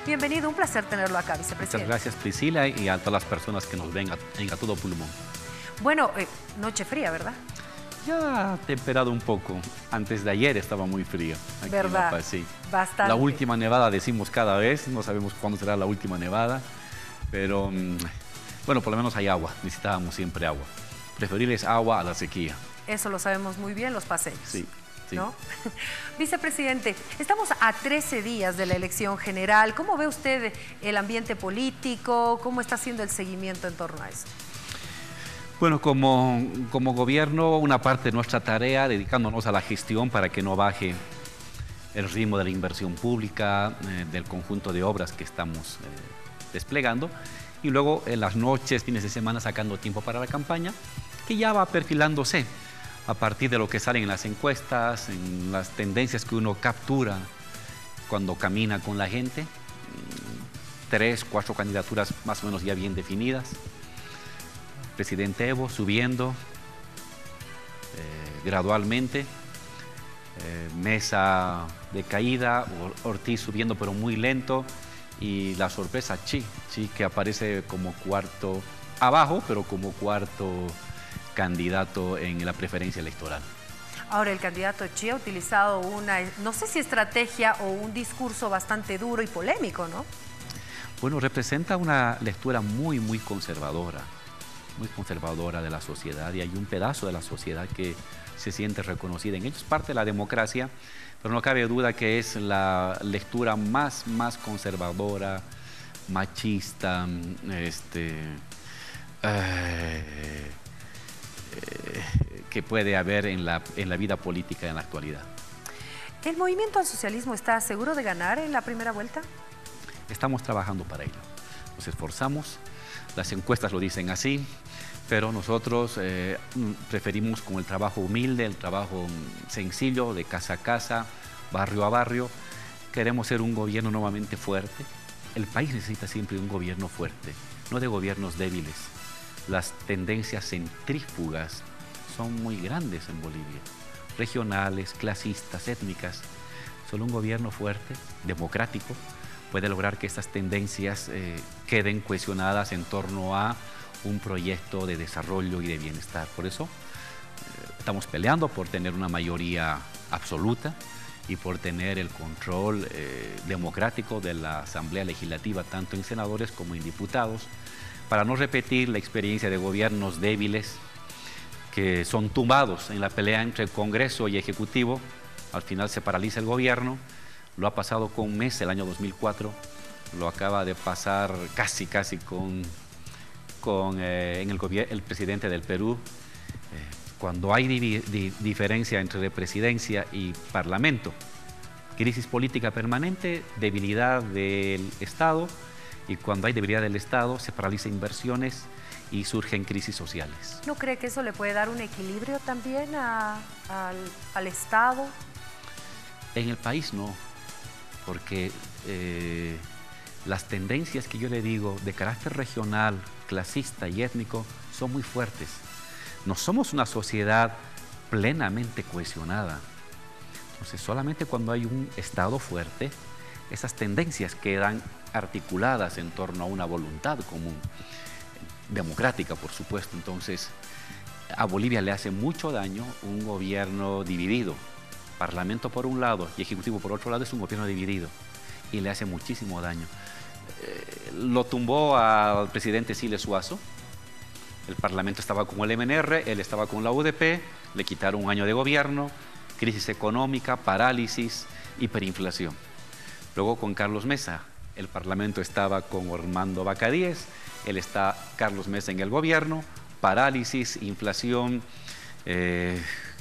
Bienvenido, un placer tenerlo acá, Muchas vicepresidente. gracias, Priscila, y a todas las personas que nos ven a todo pulmón. Bueno, noche fría, ¿verdad? Ya ha temperado un poco. Antes de ayer estaba muy frío aquí en La ¿Verdad? Paz, sí. Bastante. La última nevada decimos cada vez, no sabemos cuándo será la última nevada, pero bueno, por lo menos hay agua, necesitábamos siempre agua. Preferibles agua a la sequía. Eso lo sabemos muy bien los paseños. Sí. Sí. ¿No? Vicepresidente, estamos a 13 días de la elección general. ¿Cómo ve usted el ambiente político? ¿Cómo está haciendo el seguimiento en torno a eso? Bueno, como gobierno, una parte de nuestra tarea, dedicándonos a la gestión para que no baje el ritmo de la inversión pública, del conjunto de obras que estamos desplegando, y luego en las noches, fines de semana, sacando tiempo para la campaña, que ya va perfilándose a partir de lo que salen en las encuestas, en las tendencias que uno captura cuando camina con la gente. 3, 4 candidaturas más o menos ya bien definidas. Presidente Evo subiendo gradualmente, Mesa de caída, Ortiz subiendo pero muy lento, y la sorpresa Chi que aparece como cuarto abajo, pero como cuarto candidato en la preferencia electoral. Ahora, el candidato Chi ha utilizado una, no sé si estrategia o un discurso bastante duro y polémico, ¿no? Bueno, representa una lectura muy conservadora de la sociedad, y hay un pedazo de la sociedad que se siente reconocida en ellos. Parte de la democracia, pero no cabe duda que es la lectura más conservadora, machista, que puede haber en la vida política en la actualidad. ¿El movimiento al socialismo está seguro de ganar en la primera vuelta? Estamos trabajando para ello. Nos esforzamos, las encuestas lo dicen así, pero nosotros preferimos con el trabajo humilde, el trabajo sencillo, de casa a casa, barrio a barrio. Queremos ser un gobierno nuevamente fuerte. El país necesita siempre un gobierno fuerte, no de gobiernos débiles. Las tendencias centrífugas son muy grandes en Bolivia, regionales, clasistas, étnicas. Solo un gobierno fuerte, democrático, puede lograr que estas tendencias queden cohesionadas en torno a un proyecto de desarrollo y de bienestar. Por eso estamos peleando por tener una mayoría absoluta y por tener el control democrático de la Asamblea Legislativa, tanto en senadores como en diputados, para no repetir la experiencia de gobiernos débiles que son tumbados en la pelea entre Congreso y Ejecutivo. Al final se paraliza el gobierno. Lo ha pasado con Mesa el año 2004, lo acaba de pasar casi con el presidente del Perú. Cuando hay diferencia entre presidencia y parlamento, crisis política permanente, debilidad del Estado, y cuando hay debilidad del Estado se paralizan inversiones y surgen crisis sociales. ¿No cree que eso le puede dar un equilibrio también al Estado? En el país no, porque las tendencias que yo le digo de carácter regional, clasista y étnico son muy fuertes. No somos una sociedad plenamente cohesionada. Entonces, solamente cuando hay un Estado fuerte, esas tendencias quedan articuladas en torno a una voluntad común, democrática, por supuesto. Entonces, a Bolivia le hace mucho daño un gobierno dividido. Parlamento por un lado y Ejecutivo por otro lado es un gobierno dividido, y le hace muchísimo daño. Lo tumbó al presidente Siles Suazo. El Parlamento estaba con el MNR, él estaba con la UDP, le quitaron un año de gobierno, crisis económica, parálisis, hiperinflación. Luego con Carlos Mesa, el Parlamento estaba con Orlando Bacadíez, él está Carlos Mesa en el gobierno, parálisis, inflación,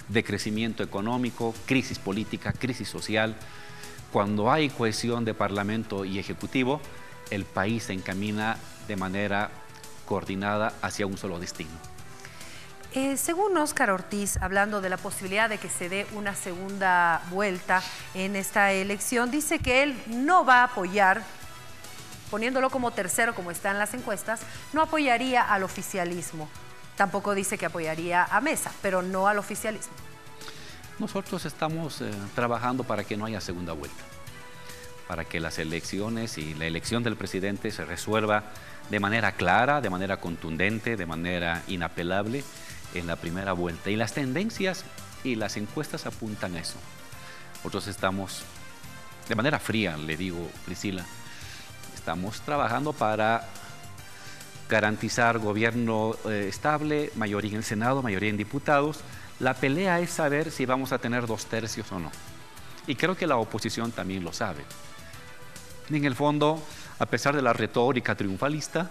decrecimiento económico, crisis política, crisis social. Cuando hay cohesión de Parlamento y Ejecutivo, el país se encamina de manera coordinada hacia un solo destino. Según Óscar Ortiz, hablando de la posibilidad de que se dé una segunda vuelta en esta elección, dice que él no va a apoyar, poniéndolo como tercero como está en las encuestas, no apoyaría al oficialismo. Tampoco dice que apoyaría a Mesa, pero no al oficialismo. Nosotros estamos trabajando para que no haya segunda vuelta, para que las elecciones y la elección del presidente se resuelva de manera clara, de manera contundente, de manera inapelable en la primera vuelta. Y las tendencias y las encuestas apuntan a eso. Nosotros estamos, de manera fría, le digo, Priscila, estamos trabajando para garantizar gobierno estable, mayoría en el Senado, mayoría en diputados. La pelea es saber si vamos a tener 2 tercios o no. Y creo que la oposición también lo sabe. En el fondo, a pesar de la retórica triunfalista,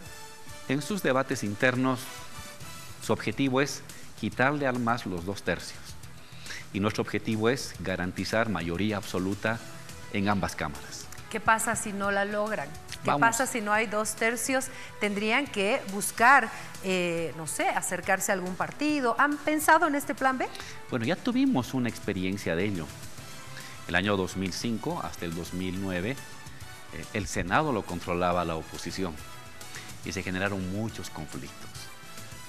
en sus debates internos, su objetivo es quitarle al MAS los 2 tercios. Y nuestro objetivo es garantizar mayoría absoluta en ambas cámaras. ¿Qué pasa si no la logran? ¿Qué pasa si no hay 2 tercios? Tendrían que buscar, no sé, acercarse a algún partido. ¿Han pensado en este plan B? Bueno, ya tuvimos una experiencia de ello. El año 2005 hasta el 2009, el Senado lo controlaba la oposición y se generaron muchos conflictos.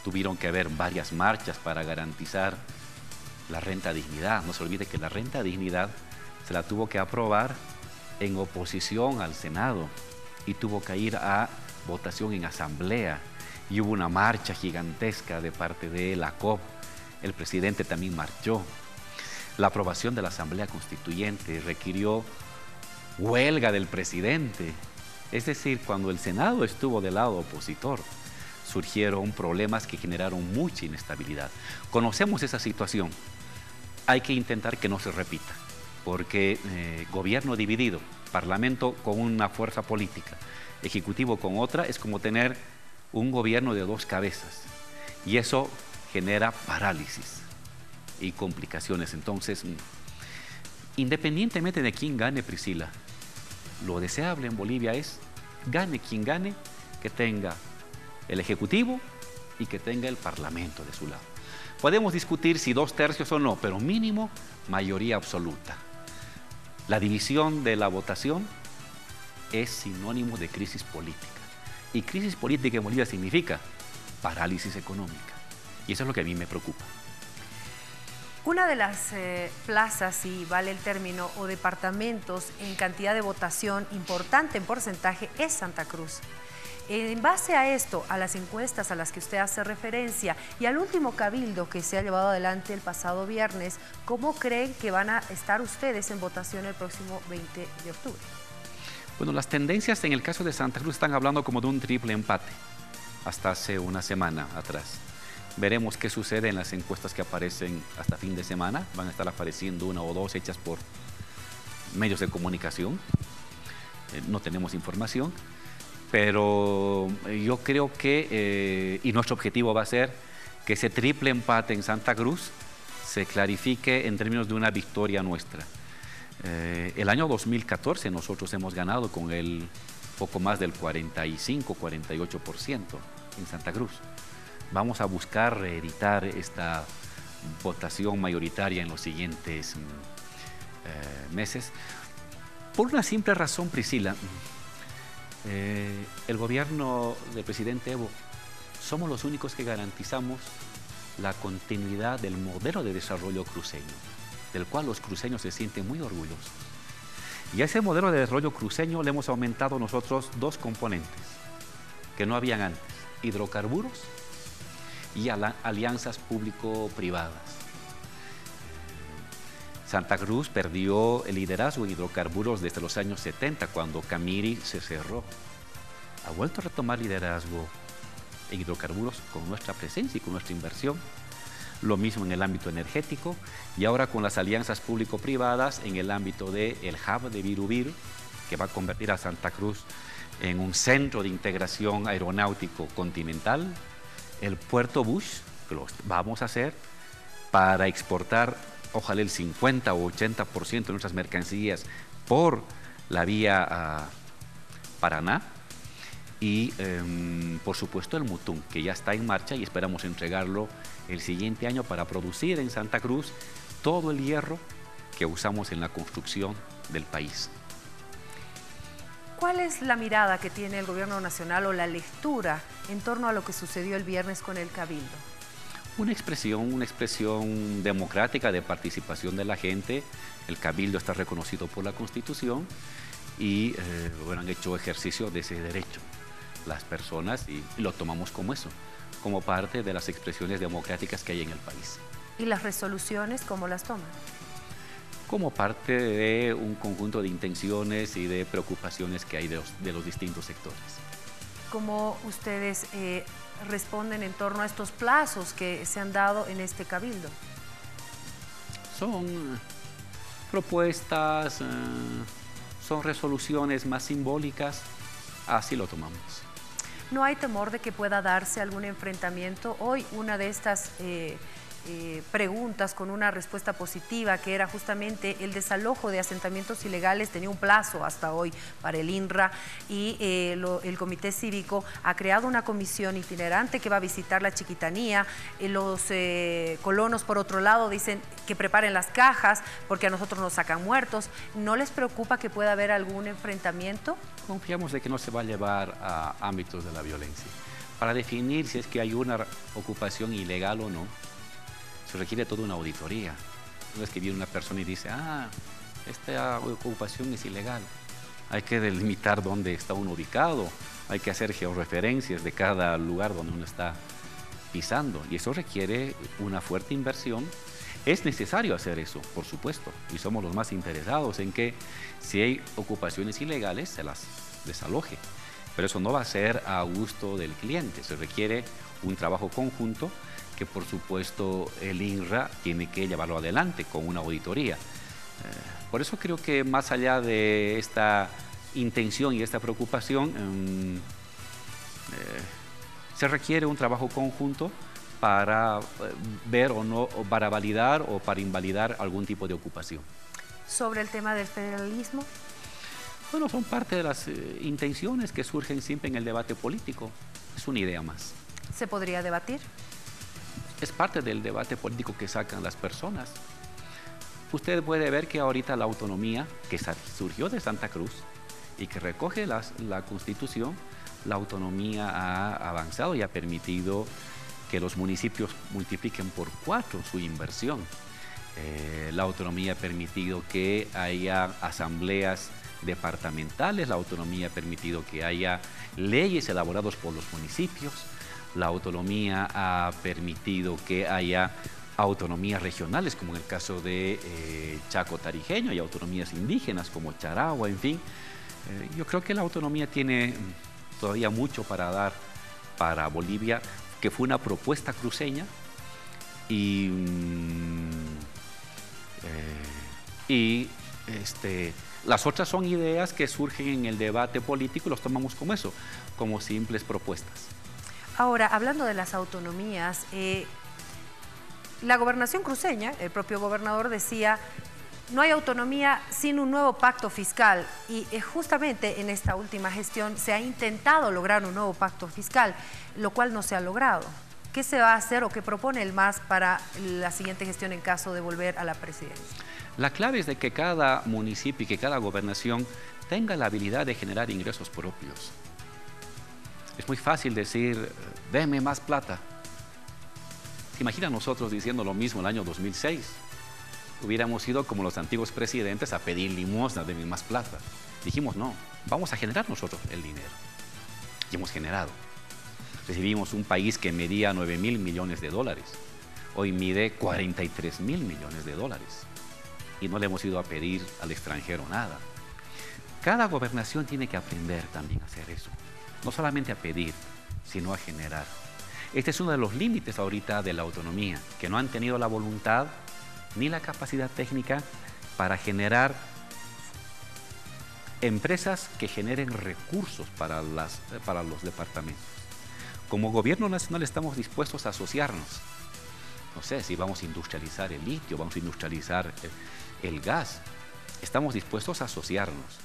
Tuvieron que haber varias marchas para garantizar la renta dignidad. No se olvide que la renta dignidad se la tuvo que aprobar en oposición al Senado y tuvo que ir a votación en asamblea y hubo una marcha gigantesca de parte de la COP. El presidente también marchó. La aprobación de la Asamblea Constituyente requirió huelga del presidente. Es decir, cuando el Senado estuvo del lado opositor, surgieron problemas que generaron mucha inestabilidad. Conocemos esa situación. Hay que intentar que no se repita, porque gobierno dividido, parlamento con una fuerza política, ejecutivo con otra, es como tener un gobierno de 2 cabezas. Y eso genera parálisis y complicaciones. Entonces, independientemente de quién gane, Priscila, lo deseable en Bolivia es, gane quien gane, que tenga el Ejecutivo y que tenga el Parlamento de su lado. Podemos discutir si 2 tercios o no, pero mínimo mayoría absoluta. La división de la votación es sinónimo de crisis política. Y crisis política en Bolivia significa parálisis económica. Y eso es lo que a mí me preocupa. Una de las plazas, si vale el término, o departamentos en cantidad de votación importante en porcentaje es Santa Cruz. En base a esto, a las encuestas a las que usted hace referencia y al último cabildo que se ha llevado adelante el pasado viernes, ¿cómo creen que van a estar ustedes en votación el próximo 20 de octubre? Bueno, las tendencias en el caso de Santa Cruz están hablando como de un triple empate hasta hace una semana atrás. Veremos qué sucede en las encuestas que aparecen hasta fin de semana. Van a estar apareciendo 1 o 2 hechas por medios de comunicación. No tenemos información, pero yo creo que, y nuestro objetivo va a ser que ese triple empate en Santa Cruz se clarifique en términos de una victoria nuestra. El año 2014 nosotros hemos ganado con el poco más del 45-48% en Santa Cruz. Vamos a buscar reeditar esta votación mayoritaria en los siguientes meses. Por una simple razón, Priscila, el gobierno del presidente Evo, somos los únicos que garantizamos la continuidad del modelo de desarrollo cruceño, del cual los cruceños se sienten muy orgullosos. Y a ese modelo de desarrollo cruceño le hemos aumentado nosotros 2 componentes que no habían antes: hidrocarburos y alianzas público-privadas. Santa Cruz perdió el liderazgo en hidrocarburos desde los años 70, cuando Camiri se cerró. Ha vuelto a retomar liderazgo en hidrocarburos con nuestra presencia y con nuestra inversión. Lo mismo en el ámbito energético y ahora con las alianzas público-privadas en el ámbito del hub de Viru, que va a convertir a Santa Cruz en un centro de integración aeronáutico continental. El puerto Bush, que lo vamos a hacer para exportar, ojalá el 50 o 80% de nuestras mercancías por la vía Paraná. Y, por supuesto, el Mutún, que ya está en marcha y esperamos entregarlo el siguiente año para producir en Santa Cruz todo el hierro que usamos en la construcción del país. ¿Cuál es la mirada que tiene el gobierno nacional o la lectura en torno a lo que sucedió el viernes con el Cabildo? Una expresión democrática de participación de la gente. El cabildo está reconocido por la Constitución y han hecho ejercicio de ese derecho las personas y lo tomamos como eso, como parte de las expresiones democráticas que hay en el país. ¿Y las resoluciones cómo las toman? Como parte de un conjunto de intenciones y de preocupaciones que hay de los distintos sectores. ¿Cómo ustedes responden en torno a estos plazos que se han dado en este cabildo? Son propuestas, son resoluciones más simbólicas, así lo tomamos. ¿No hay temor de que pueda darse algún enfrentamiento? Hoy una de estas preguntas con una respuesta positiva, que era justamente el desalojo de asentamientos ilegales, tenía un plazo hasta hoy para el INRA y el Comité Cívico ha creado una comisión itinerante que va a visitar la Chiquitanía. Los colonos, por otro lado, dicen que preparen las cajas porque a nosotros nos sacan muertos. ¿No les preocupa que pueda haber algún enfrentamiento? Confiamos de que no se va a llevar a ámbitos de la violencia. Para definir si es que hay una ocupación ilegal o no, se requiere toda una auditoría. No es que viene una persona y dice, esta ocupación es ilegal. Hay que delimitar dónde está uno ubicado, hay que hacer georreferencias de cada lugar donde uno está pisando, y eso requiere una fuerte inversión. Es necesario hacer eso, por supuesto, y somos los más interesados en que si hay ocupaciones ilegales se las desaloje, pero eso no va a ser a gusto del cliente. Se requiere un trabajo conjunto que por supuesto el INRA tiene que llevarlo adelante con una auditoría. Por eso creo que más allá de esta intención y esta preocupación, se requiere un trabajo conjunto para ver o no, o para validar o para invalidar algún tipo de ocupación. ¿Sobre el tema del federalismo? Bueno, son parte de las intenciones que surgen siempre en el debate político. Es una idea más. ¿Se podría debatir? Es parte del debate político que sacan las personas. Usted puede ver que ahorita la autonomía que surgió de Santa Cruz y que recoge la Constitución, la autonomía ha avanzado y ha permitido que los municipios multipliquen por 4 su inversión. La autonomía ha permitido que haya asambleas departamentales, la autonomía ha permitido que haya leyes elaboradas por los municipios. La autonomía ha permitido que haya autonomías regionales, como en el caso de Chaco Tarijeño, y autonomías indígenas como Charagua, en fin. Yo creo que la autonomía tiene todavía mucho para dar para Bolivia, que fue una propuesta cruceña las otras son ideas que surgen en el debate político y los tomamos como eso, como simples propuestas. Ahora, hablando de las autonomías, la gobernación cruceña, el propio gobernador decía, no hay autonomía sin un nuevo pacto fiscal, y justamente en esta última gestión se ha intentado lograr un nuevo pacto fiscal, lo cual no se ha logrado. ¿Qué se va a hacer o qué propone el MAS para la siguiente gestión en caso de volver a la presidencia? La clave es de que cada municipio y que cada gobernación tenga la habilidad de generar ingresos propios. Es muy fácil decir, deme más plata. ¿Se imagina nosotros diciendo lo mismo el año 2006? Hubiéramos ido como los antiguos presidentes a pedir limosna, deme más plata. Dijimos, no, vamos a generar nosotros el dinero. Y hemos generado. Recibimos un país que medía 9.000 millones de dólares. Hoy mide 43.000 millones de dólares. Y no le hemos ido a pedir al extranjero nada. Cada gobernación tiene que aprender también a hacer eso. No solamente a pedir, sino a generar. Este es uno de los límites ahorita de la autonomía, que no han tenido la voluntad ni la capacidad técnica para generar empresas que generen recursos para los departamentos. Como gobierno nacional estamos dispuestos a asociarnos. No sé si vamos a industrializar el litio, vamos a industrializar el gas. Estamos dispuestos a asociarnos,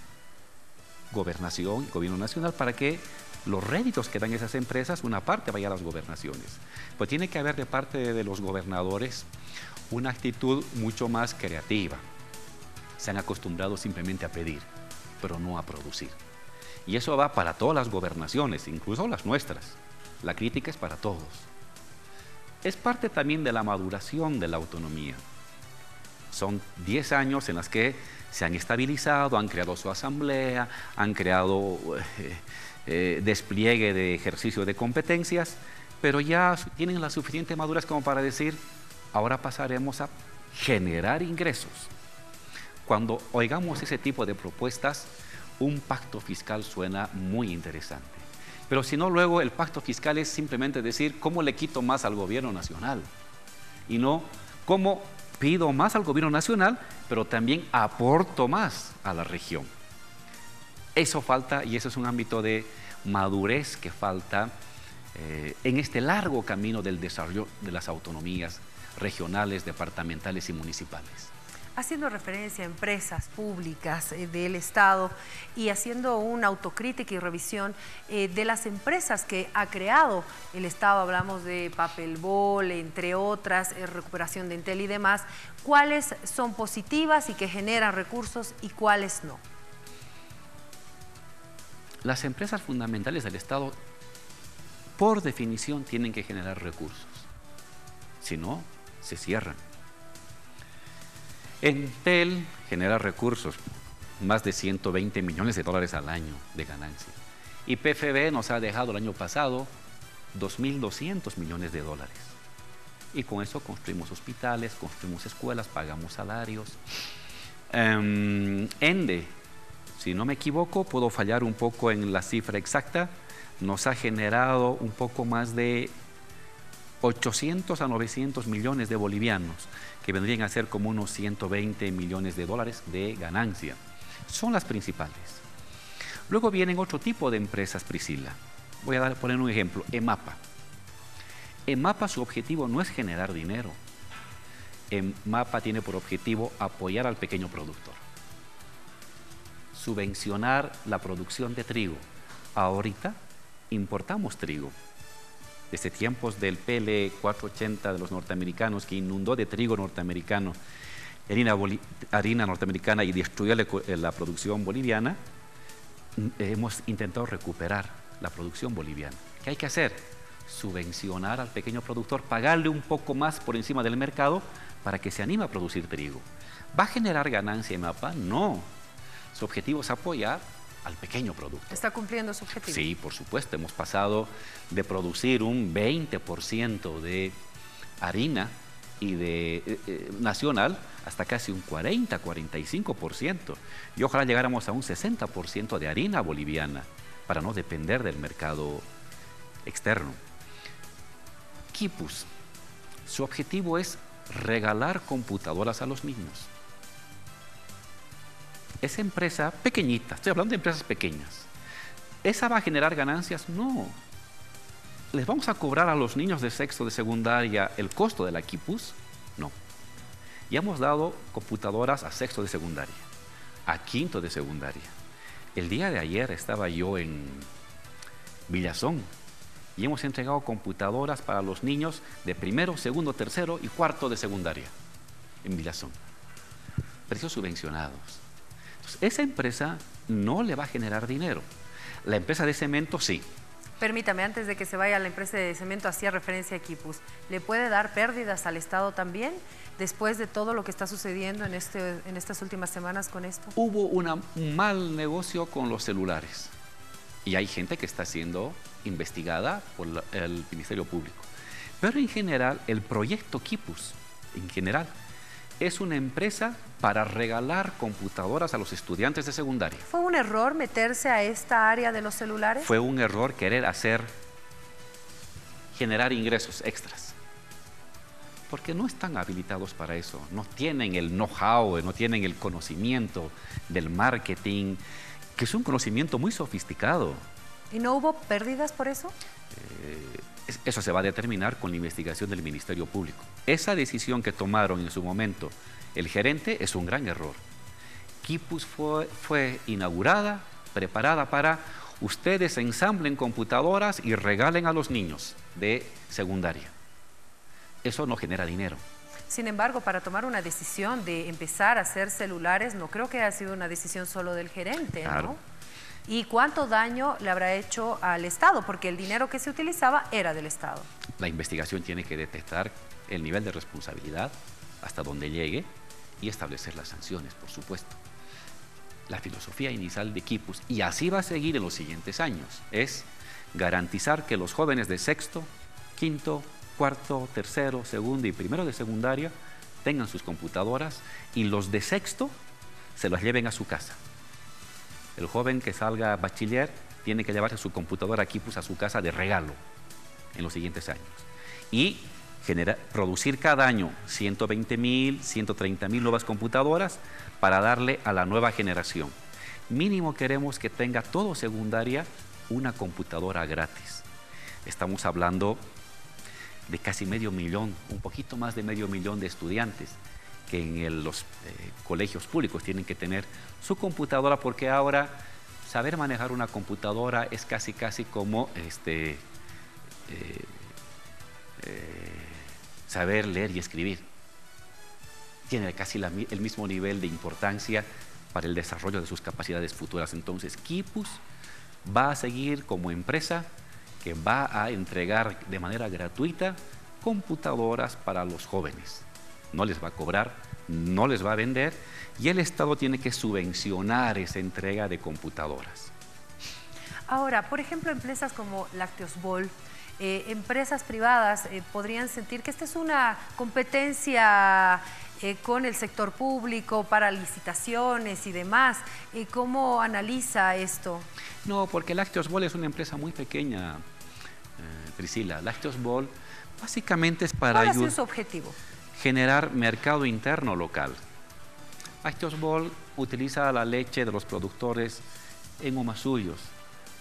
gobernación y gobierno nacional, para que los réditos que dan esas empresas, una parte vaya a las gobernaciones. Pues tiene que haber de parte de los gobernadores una actitud mucho más creativa. Se han acostumbrado simplemente a pedir, pero no a producir. Y eso va para todas las gobernaciones, incluso las nuestras. La crítica es para todos. es parte también de la maduración de la autonomía. Son 10 años en los que se han estabilizado, han creado su asamblea, han creado despliegue de ejercicio de competencias, pero ya tienen la suficiente madurez como para decir, ahora pasaremos a generar ingresos. Cuando oigamos ese tipo de propuestas, un pacto fiscal suena muy interesante. Pero si no, luego el pacto fiscal es simplemente decir cómo le quito más al gobierno nacional y no cómo pido más al gobierno nacional, pero también aporto más a la región. Eso falta y eso es un ámbito de madurez que falta en este largo camino del desarrollo de las autonomías regionales, departamentales y municipales. Haciendo referencia a empresas públicas del Estado y haciendo una autocrítica y revisión de las empresas que ha creado el Estado, hablamos de Papelbol, entre otras, recuperación de Entel y demás, ¿cuáles son positivas y que generan recursos y cuáles no? Las empresas fundamentales del Estado, por definición, tienen que generar recursos. Si no, se cierran. Entel genera recursos, más de 120 millones de dólares al año de ganancia. Y PFB nos ha dejado el año pasado 2.200 millones de dólares. Y con eso construimos hospitales, construimos escuelas, pagamos salarios. ENDE, si no me equivoco, puedo fallar un poco en la cifra exacta, nos ha generado un poco más de 800 a 900 millones de bolivianos, que vendrían a ser como unos 120 millones de dólares de ganancia. Son las principales. Luego vienen otro tipo de empresas, Priscila. Voy a poner un ejemplo, EMAPA. EMAPA, su objetivo no es generar dinero. EMAPA tiene por objetivo apoyar al pequeño productor, subvencionar la producción de trigo. Ahorita importamos trigo. Desde tiempos del PL 480 de los norteamericanos, que inundó de trigo norteamericano, harina norteamericana y destruyó la producción boliviana, hemos intentado recuperar la producción boliviana. ¿Qué hay que hacer? Subvencionar al pequeño productor, pagarle un poco más por encima del mercado para que se anime a producir trigo. ¿Va a generar ganancia EMAPA? No. Su objetivo es apoyar al pequeño productor. ¿Está cumpliendo su objetivo? Sí, por supuesto. Hemos pasado de producir un 20% de harina y de nacional hasta casi un 40-45%. Y ojalá llegáramos a un 60% de harina boliviana para no depender del mercado externo. Quipus, su objetivo es regalar computadoras a los niños. Esa empresa pequeñita, estoy hablando de empresas pequeñas, ¿esa va a generar ganancias? No. ¿Les vamos a cobrar a los niños de sexto de secundaria el costo de la Quipus? No. Ya hemos dado computadoras a sexto de secundaria, a quinto de secundaria. El día de ayer estaba yo en Villazón y hemos entregado computadoras para los niños de primero, segundo, tercero y cuarto de secundaria en Villazón. Precios subvencionados. Entonces, esa empresa no le va a generar dinero. La empresa de cemento sí. Permítame, antes de que se vaya la empresa de cemento, hacía referencia a Quipus. ¿Le puede dar pérdidas al Estado también después de todo lo que está sucediendo en estas últimas semanas con esto? Hubo un mal negocio con los celulares y hay gente que está siendo investigada por el Ministerio Público. Pero en general, el proyecto Quipus, en general, es una empresa para regalar computadoras a los estudiantes de secundaria. ¿Fue un error meterse a esta área de los celulares? Fue un error querer generar ingresos extras. Porque no están habilitados para eso, no tienen el know-how, no tienen el conocimiento del marketing, que es un conocimiento muy sofisticado. ¿Y no hubo pérdidas por eso? Eso se va a determinar con la investigación del Ministerio Público. Esa decisión que tomaron en su momento el gerente es un gran error. Quipus fue inaugurada, preparada para ustedes ensamblen computadoras y regalen a los niños de secundaria. Eso no genera dinero. Sin embargo, para tomar una decisión de empezar a hacer celulares, no creo que haya sido una decisión solo del gerente, claro. ¿no? ¿Y cuánto daño le habrá hecho al Estado? Porque el dinero que se utilizaba era del Estado. La investigación tiene que detectar el nivel de responsabilidad hasta donde llegue y establecer las sanciones, por supuesto. La filosofía inicial de Quipus, y así va a seguir en los siguientes años, es garantizar que los jóvenes de sexto, quinto, cuarto, tercero, segundo y primero de secundaria tengan sus computadoras y los de sexto se las lleven a su casa. El joven que salga bachiller tiene que llevarse su computadora Quipus a su casa de regalo en los siguientes años. Y producir cada año 120.000, 130.000 nuevas computadoras para darle a la nueva generación. Mínimo queremos que tenga todo secundaria una computadora gratis. Estamos hablando de casi 500.000, un poquito más de 500.000 de estudiantes que en los colegios públicos tienen que tener su computadora, porque ahora saber manejar una computadora es casi como saber leer y escribir. Tiene casi el mismo nivel de importancia para el desarrollo de sus capacidades futuras. Entonces, Quipus va a seguir como empresa que va a entregar de manera gratuita computadoras para los jóvenes. No les va a cobrar, no les va a vender, y el Estado tiene que subvencionar esa entrega de computadoras. Ahora, por ejemplo, empresas como Lácteos Bol, empresas privadas podrían sentir que esta es una competencia con el sector público para licitaciones y demás. ¿Cómo analiza esto? No, porque Lácteos Bol es una empresa muy pequeña, Priscila. Lácteos Bol básicamente es para ¿Cuál ha sido su objetivo? Generar mercado interno local. Lácteos Bol utiliza la leche de los productores en Omasuyos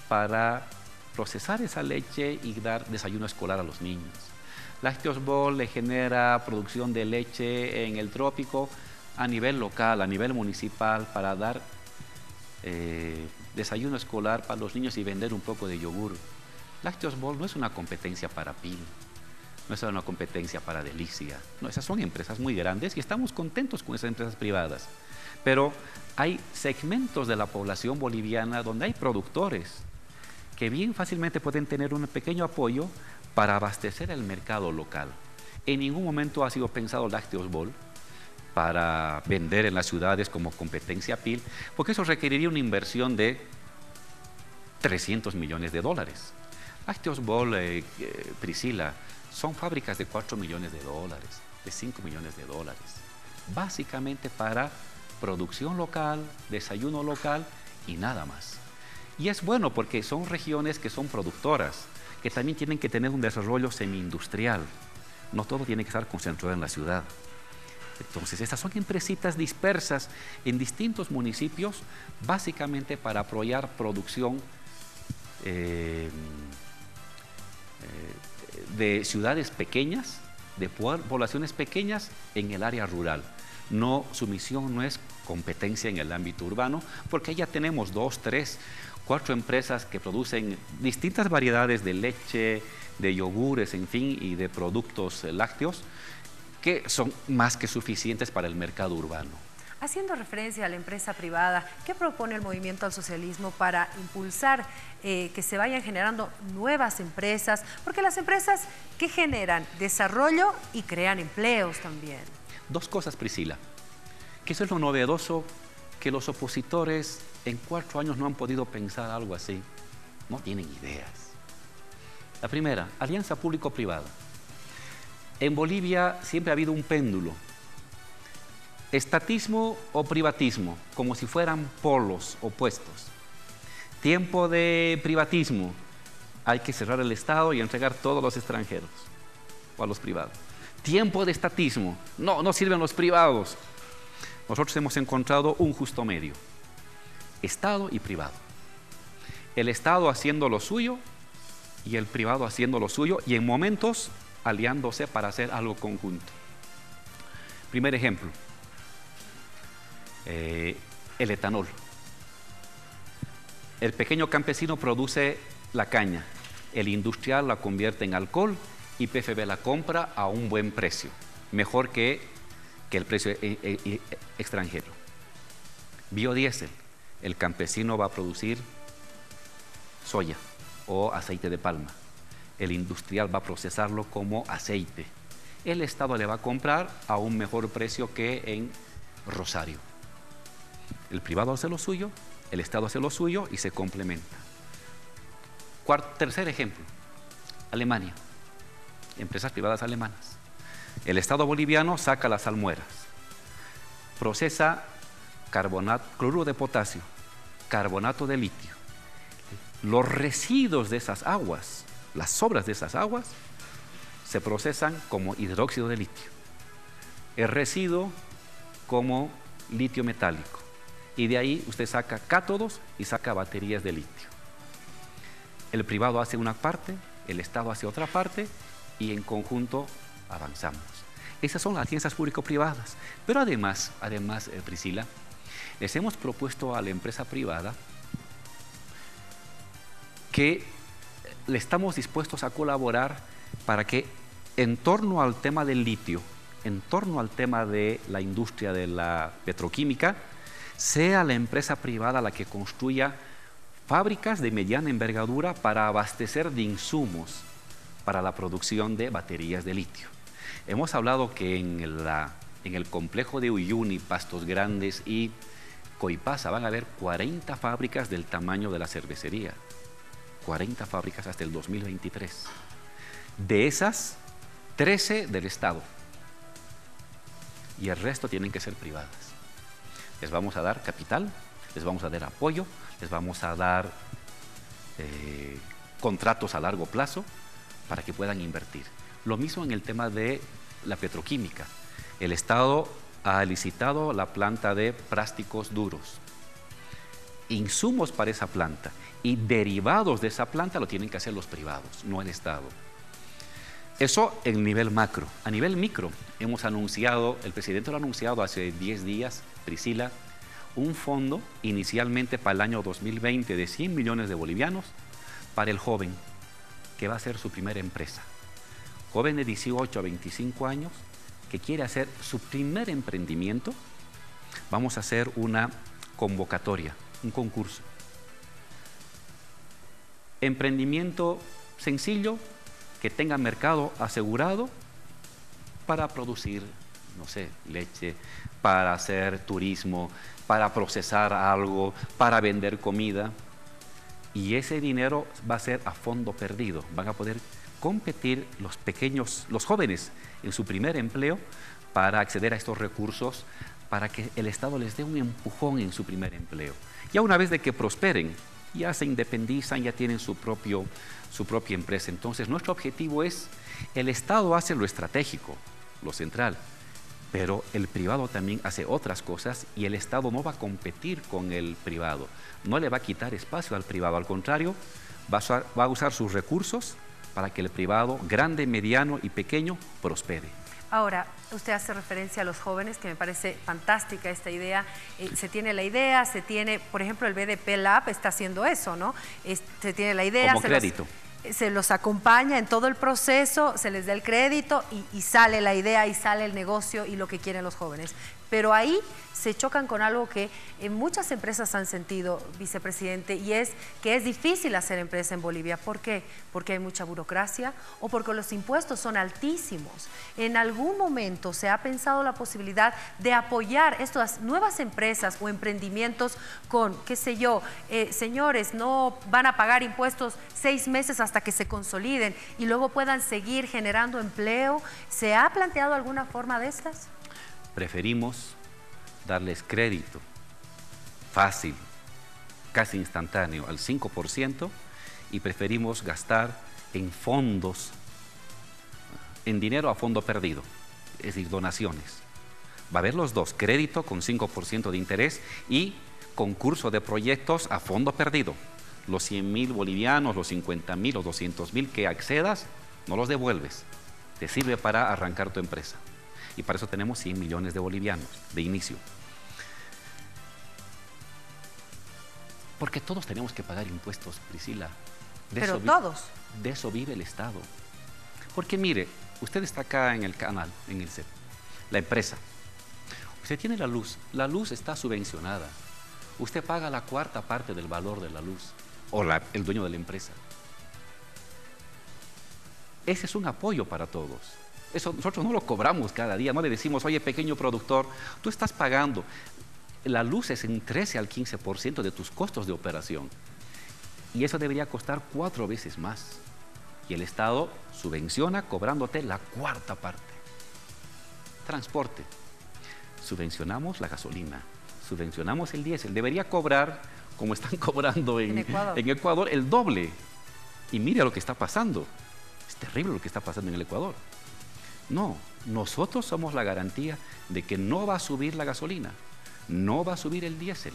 para procesar esa leche y dar desayuno escolar a los niños. Lácteos Bol le genera producción de leche en el trópico a nivel local, a nivel municipal, para dar desayuno escolar para los niños y vender un poco de yogur. Lácteos Bol no es una competencia para PIL, no es una competencia para Delicia. No, esas son empresas muy grandes y estamos contentos con esas empresas privadas. Pero hay segmentos de la población boliviana donde hay productores que bien fácilmente pueden tener un pequeño apoyo para abastecer el mercado local. En ningún momento ha sido pensado Lácteos Bol para vender en las ciudades como competencia PIL, porque eso requeriría una inversión de $300 millones. Lácteos Bol, Priscila, son fábricas de $4 millones, de $5 millones, básicamente para producción local, desayuno local y nada más. Y es bueno porque son regiones que son productoras, que también tienen que tener un desarrollo semi-industrial. No todo tiene que estar concentrado en la ciudad. Entonces, estas son empresitas dispersas en distintos municipios, básicamente para apoyar producción de ciudades pequeñas, de poblaciones pequeñas en el área rural. No, su misión no es competencia en el ámbito urbano, porque ya tenemos 2, 3, 4 empresas que producen distintas variedades de leche, de yogures, en fin, y de productos lácteos, que son más que suficientes para el mercado urbano. Haciendo referencia a la empresa privada, ¿qué propone el Movimiento al Socialismo para impulsar que se vayan generando nuevas empresas? Porque las empresas que generan desarrollo y crean empleos también. 2 cosas, Priscila, que eso es lo novedoso, que los opositores en 4 años no han podido pensar algo así. No tienen ideas. La primera, alianza público-privada. En Bolivia siempre ha habido un péndulo. Estatismo o privatismo, como si fueran polos opuestos. Tiempo de privatismo, hay que cerrar el Estado y entregar todo a los extranjeros o a los privados. Tiempo de estatismo, no sirven los privados. Nosotros hemos encontrado un justo medio, Estado y privado. El Estado haciendo lo suyo y el privado haciendo lo suyo, y en momentos aliándose para hacer algo conjunto. Primer ejemplo, el etanol. El pequeño campesino produce la caña, el industrial la convierte en alcohol y PFB la compra a un buen precio, mejor que el precio extranjero. Biodiesel, el campesino va a producir soya o aceite de palma. El industrial va a procesarlo como aceite. El Estado le va a comprar a un mejor precio que en Rosario. El privado hace lo suyo, el Estado hace lo suyo y se complementa. Tercer ejemplo, Alemania, empresas privadas alemanas. El Estado boliviano saca las salmueras, procesa cloruro de potasio, carbonato de litio. Los residuos de esas aguas, las sobras de esas aguas, se procesan como hidróxido de litio. El residuo como litio metálico. Y de ahí usted saca cátodos y saca baterías de litio. El privado hace una parte, el Estado hace otra parte y en conjunto avanzamos. Esas son las alianzas público-privadas. Pero además, Priscila, les hemos propuesto a la empresa privada que le estamos dispuestos a colaborar para que en torno al tema del litio, en torno al tema de la industria de la petroquímica, sea la empresa privada la que construya fábricas de mediana envergadura para abastecer de insumos para la producción de baterías de litio. Hemos hablado que en el complejo de Uyuni, Pastos Grandes y Coipasa van a haber 40 fábricas del tamaño de la cervecería. 40 fábricas hasta el 2023. De esas, 13 del Estado. Y el resto tienen que ser privadas. Les vamos a dar capital, les vamos a dar apoyo, les vamos a dar contratos a largo plazo para que puedan invertir. Lo mismo en el tema de la petroquímica. El Estado ha licitado la planta de plásticos duros. Insumos para esa planta y derivados de esa planta lo tienen que hacer los privados, no el Estado. Eso en nivel macro. A nivel micro, hemos anunciado, el presidente lo ha anunciado hace 10 días, Priscila, un fondo inicialmente para el año 2020 de 100 millones de bolivianos para el joven, que va a ser su primera empresa. Joven de 18 a 25 años, que quiere hacer su primer emprendimiento. Vamos a hacer una convocatoria, un concurso. Emprendimiento sencillo, que tenga mercado asegurado para producir, no sé, leche, para hacer turismo, para procesar algo, para vender comida. Y ese dinero va a ser a fondo perdido. Van a poder competir los jóvenes en su primer empleo para acceder a estos recursos, para que el Estado les dé un empujón en su primer empleo. Ya una vez de que prosperen, ya se independizan, ya tienen su propia empresa. Entonces, nuestro objetivo es, el Estado hace lo estratégico, lo central, pero el privado también hace otras cosas y el Estado no va a competir con el privado, no le va a quitar espacio al privado, al contrario, va a usar sus recursos para que el privado, grande, mediano y pequeño, prospere. Ahora, usted hace referencia a los jóvenes, que me parece fantástica esta idea. Se tiene la idea, se tiene, por ejemplo, el BDP Lab está haciendo eso, ¿no? Se tiene la idea. Como crédito. Se los acompaña en todo el proceso, se les da el crédito y sale la idea y sale el negocio y lo que quieren los jóvenes. Pero ahí se chocan con algo que muchas empresas han sentido, vicepresidente, y es que es difícil hacer empresa en Bolivia. ¿Por qué? Porque hay mucha burocracia o porque los impuestos son altísimos. ¿En algún momento se ha pensado la posibilidad de apoyar estas nuevas empresas o emprendimientos con, qué sé yo, señores, no van a pagar impuestos 6 meses hasta que se consoliden y luego puedan seguir generando empleo? ¿Se ha planteado alguna forma de estas? Preferimos darles crédito fácil, casi instantáneo, al 5%, y preferimos gastar en fondos, en dinero a fondo perdido, es decir, donaciones. Va a haber los dos, crédito con 5% de interés y concurso de proyectos a fondo perdido. Los 100.000 bolivianos, los 50.000, los 200.000 que accedas, no los devuelves. Te sirve para arrancar tu empresa. Y para eso tenemos 100 millones de bolivianos de inicio. Porque todos tenemos que pagar impuestos, Priscila. Pero todos. De eso vive el Estado. Porque mire, usted está acá en el canal, en el CEP, la empresa. Usted tiene la luz está subvencionada. Usted paga la 1/4 parte del valor de la luz. o el dueño de la empresa. Ese es un apoyo para todos. Eso nosotros no lo cobramos cada día, no le decimos, oye, pequeño productor, tú estás pagando. La luz es en 13 al 15% de tus costos de operación. Y eso debería costar 4 veces más. Y el Estado subvenciona cobrándote la cuarta parte. Transporte. Subvencionamos la gasolina, subvencionamos el diésel. Debería cobrar, como están cobrando en Ecuador, el doble. Y mire lo que está pasando. Es terrible lo que está pasando en el Ecuador. No, nosotros somos la garantía de que no va a subir la gasolina, no va a subir el diésel.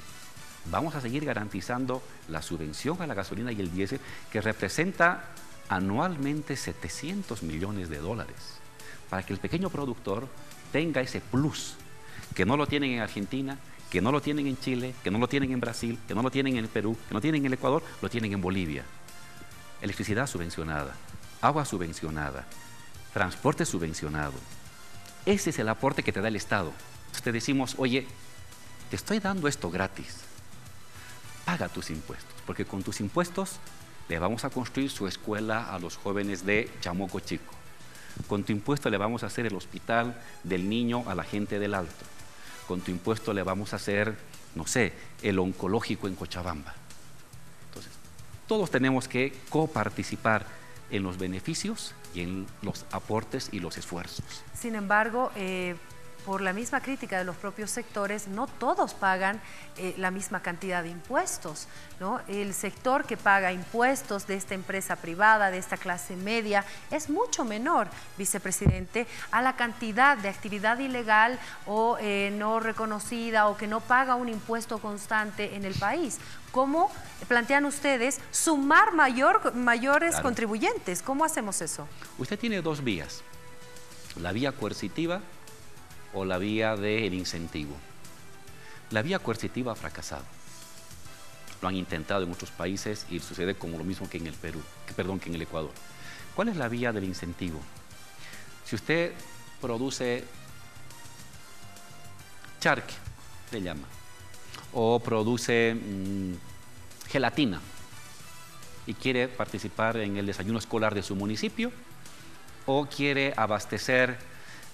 Vamos a seguir garantizando la subvención a la gasolina y el diésel, que representa anualmente 700 millones de dólares, para que el pequeño productor tenga ese plus, que no lo tienen en Argentina, que no lo tienen en Chile, que no lo tienen en Brasil, que no lo tienen en el Perú, que no tienen en el Ecuador, lo tienen en Bolivia. Electricidad subvencionada, agua subvencionada, transporte subvencionado. Ese es el aporte que te da el Estado. Te decimos, oye, te estoy dando esto gratis, paga tus impuestos, porque con tus impuestos le vamos a construir su escuela a los jóvenes de Chamoco Chico. Con tu impuesto le vamos a hacer el hospital del niño a la gente del Alto. Con tu impuesto le vamos a hacer, no sé, el oncológico en Cochabamba. Entonces, todos tenemos que coparticipar en los beneficios y en los aportes y los esfuerzos. Sin embargo, por la misma crítica de los propios sectores, no todos pagan la misma cantidad de impuestos, ¿no? El sector que paga impuestos de esta empresa privada, de esta clase media, es mucho menor, vicepresidente, a la cantidad de actividad ilegal o no reconocida o que no paga un impuesto constante en el país. ¿Cómo plantean ustedes sumar mayores contribuyentes? ¿Cómo hacemos eso? Usted tiene dos vías, la vía coercitiva o la vía del incentivo. La vía coercitiva ha fracasado. Lo han intentado en otros países y sucede como lo mismo que en el Perú, que en el Ecuador. ¿Cuál es la vía del incentivo? Si usted produce charque, le llama, o produce gelatina y quiere participar en el desayuno escolar de su municipio, o quiere abastecer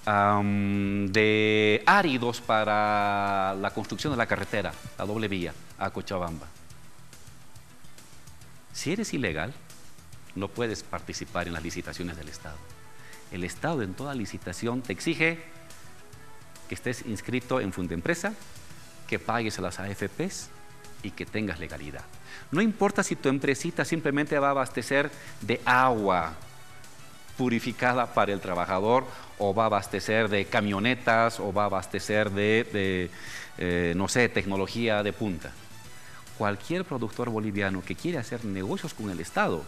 de áridos para la construcción de la carretera, la doble vía a Cochabamba. Si eres ilegal, no puedes participar en las licitaciones del Estado. El Estado en toda licitación te exige que estés inscrito en Fundempresa, que pagues a las AFPs y que tengas legalidad. No importa si tu empresita simplemente va a abastecer de agua purificada para el trabajador, o va a abastecer de camionetas, o va a abastecer de no sé, tecnología de punta. Cualquier productor boliviano que quiere hacer negocios con el Estado,